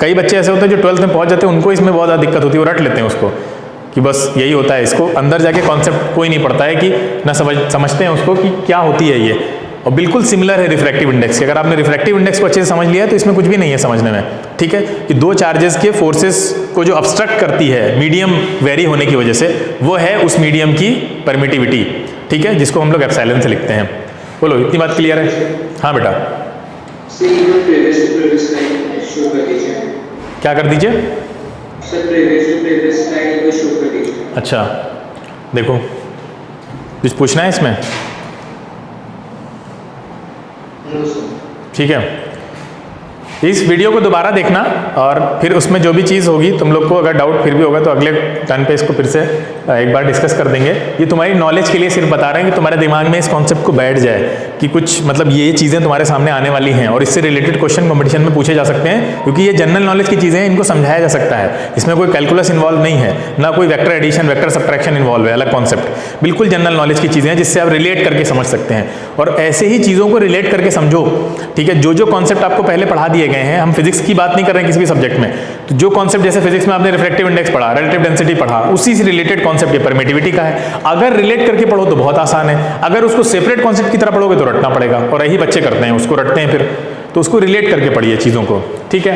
कई बच्चे ऐसे होते हैं जो 12th में पहुंच जाते हैं, उनको इसमें बहुत ज़्यादा दिक्कत होती है, वो रट लेते हैं उसको कि बस यही होता है। इसको अंदर जाके कॉन्सेप्ट कोई नहीं पढ़ता है कि ना समझते हैं उसको कि क्या होती है ये। और बिल्कुल सिमिलर है रिफ्रैक्टिव इंडेक्स के। अगर आपने रिफ्रैक्टिव इंडेक्स को अच्छे से समझ लिया है तो इसमें कुछ भी नहीं है समझने में, ठीक है। कि दो चार्जेस के फोर्सेस को जो ऑब्स्ट्रक्ट करती है मीडियम वेरी होने की वजह से, वो है उस मीडियम की परमिटिविटी, ठीक है, जिसको हम लोग एप्सिलॉन से लिखते हैं। बोलो, इतनी बात क्लियर है? हाँ बेटा, क्या कर दीजिए? अच्छा देखो, कुछ पूछना है इसमें? ठीक है, इस वीडियो को दोबारा देखना, और फिर उसमें जो भी चीज़ होगी तुम लोग को अगर डाउट फिर भी होगा तो अगले टर्न पे इसको फिर से एक बार डिस्कस कर देंगे। ये तुम्हारी नॉलेज के लिए सिर्फ बता रहे हैं कि तुम्हारे दिमाग में इस कॉन्सेप्ट को बैठ जाए कि कुछ मतलब ये चीज़ें तुम्हारे सामने आने वाली हैं, और इससे रिलेटेड क्वेश्चन कॉम्पिटिशन में पूछे जा सकते हैं, क्योंकि ये जनरल नॉलेज की चीज़ें हैं, इनको समझाया जा सकता है। इसमें कोई कैलकुलस इन्वॉल्व नहीं है, ना कोई vector addition vector subtraction involve है, अलग कॉन्सेप्ट। बिल्कुल जनरल नॉलेज की चीज़ें हैं जिससे आप रिलेट करके समझ सकते हैं, और ऐसे ही चीज़ों को रिलेट करके समझो, ठीक है। जो जो कॉन्सेप्ट आपको पहले पढ़ा दिए गए हैं, हम फिजिक्स की बात नहीं कर रहे हैं किसी भी सब्जेक्ट में, तो जो कॉन्सेप्ट जैसे फिजिक्स में आपने रिफ्रैक्टिव इंडेक्स पढ़ा, रिलेटिव डेंसिटी पढ़ा, उसी से रिलेटेड कॉन्सेप्ट ये परमिटिविटी का है। अगर रिलेट करके पढ़ो तो बहुत आसान है, अगर उसको सेपरेट कॉन्सेप्ट की तरह पढ़ोगे तो रटना पड़ेगा, और यही बच्चे करते हैं, उसको रटते हैं फिर। तो उसको रिलेट करके पढ़िए चीज़ों को, ठीक है।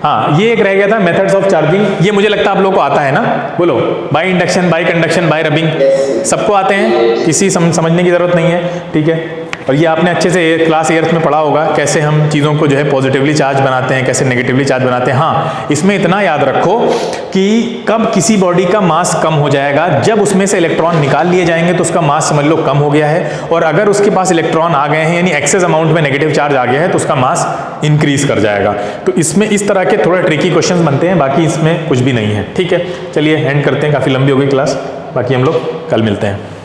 हाँ, ये एक रह गया था मेथड्स ऑफ चार्जिंग, ये मुझे लगता है आप लोगों को आता है ना। बोलो, by induction, bye conduction, bye rubbing, सबको आते हैं, किसी समझने की जरूरत नहीं है, ठीक है। और ये आपने अच्छे से क्लास 8th में पढ़ा होगा, कैसे हम चीज़ों को जो है पॉजिटिवली चार्ज बनाते हैं, कैसे नेगेटिवली चार्ज बनाते हैं। हाँ, इसमें इतना याद रखो कि कब किसी बॉडी का मास कम हो जाएगा, जब उसमें से इलेक्ट्रॉन निकाल लिए जाएंगे तो उसका मास समझ लो कम हो गया है, और अगर उसके पास इलेक्ट्रॉन आ गए हैं यानी एक्सेस अमाउंट में नेगेटिव चार्ज आ गया है तो उसका मास इंक्रीज कर जाएगा। तो इसमें इस तरह के थोड़ा ट्रिकी क्वेश्चन बनते हैं, बाकी इसमें कुछ भी नहीं है, ठीक है। चलिए एंड करते हैं, काफ़ी लंबी हो गई क्लास, बाकी हम लोग कल मिलते हैं।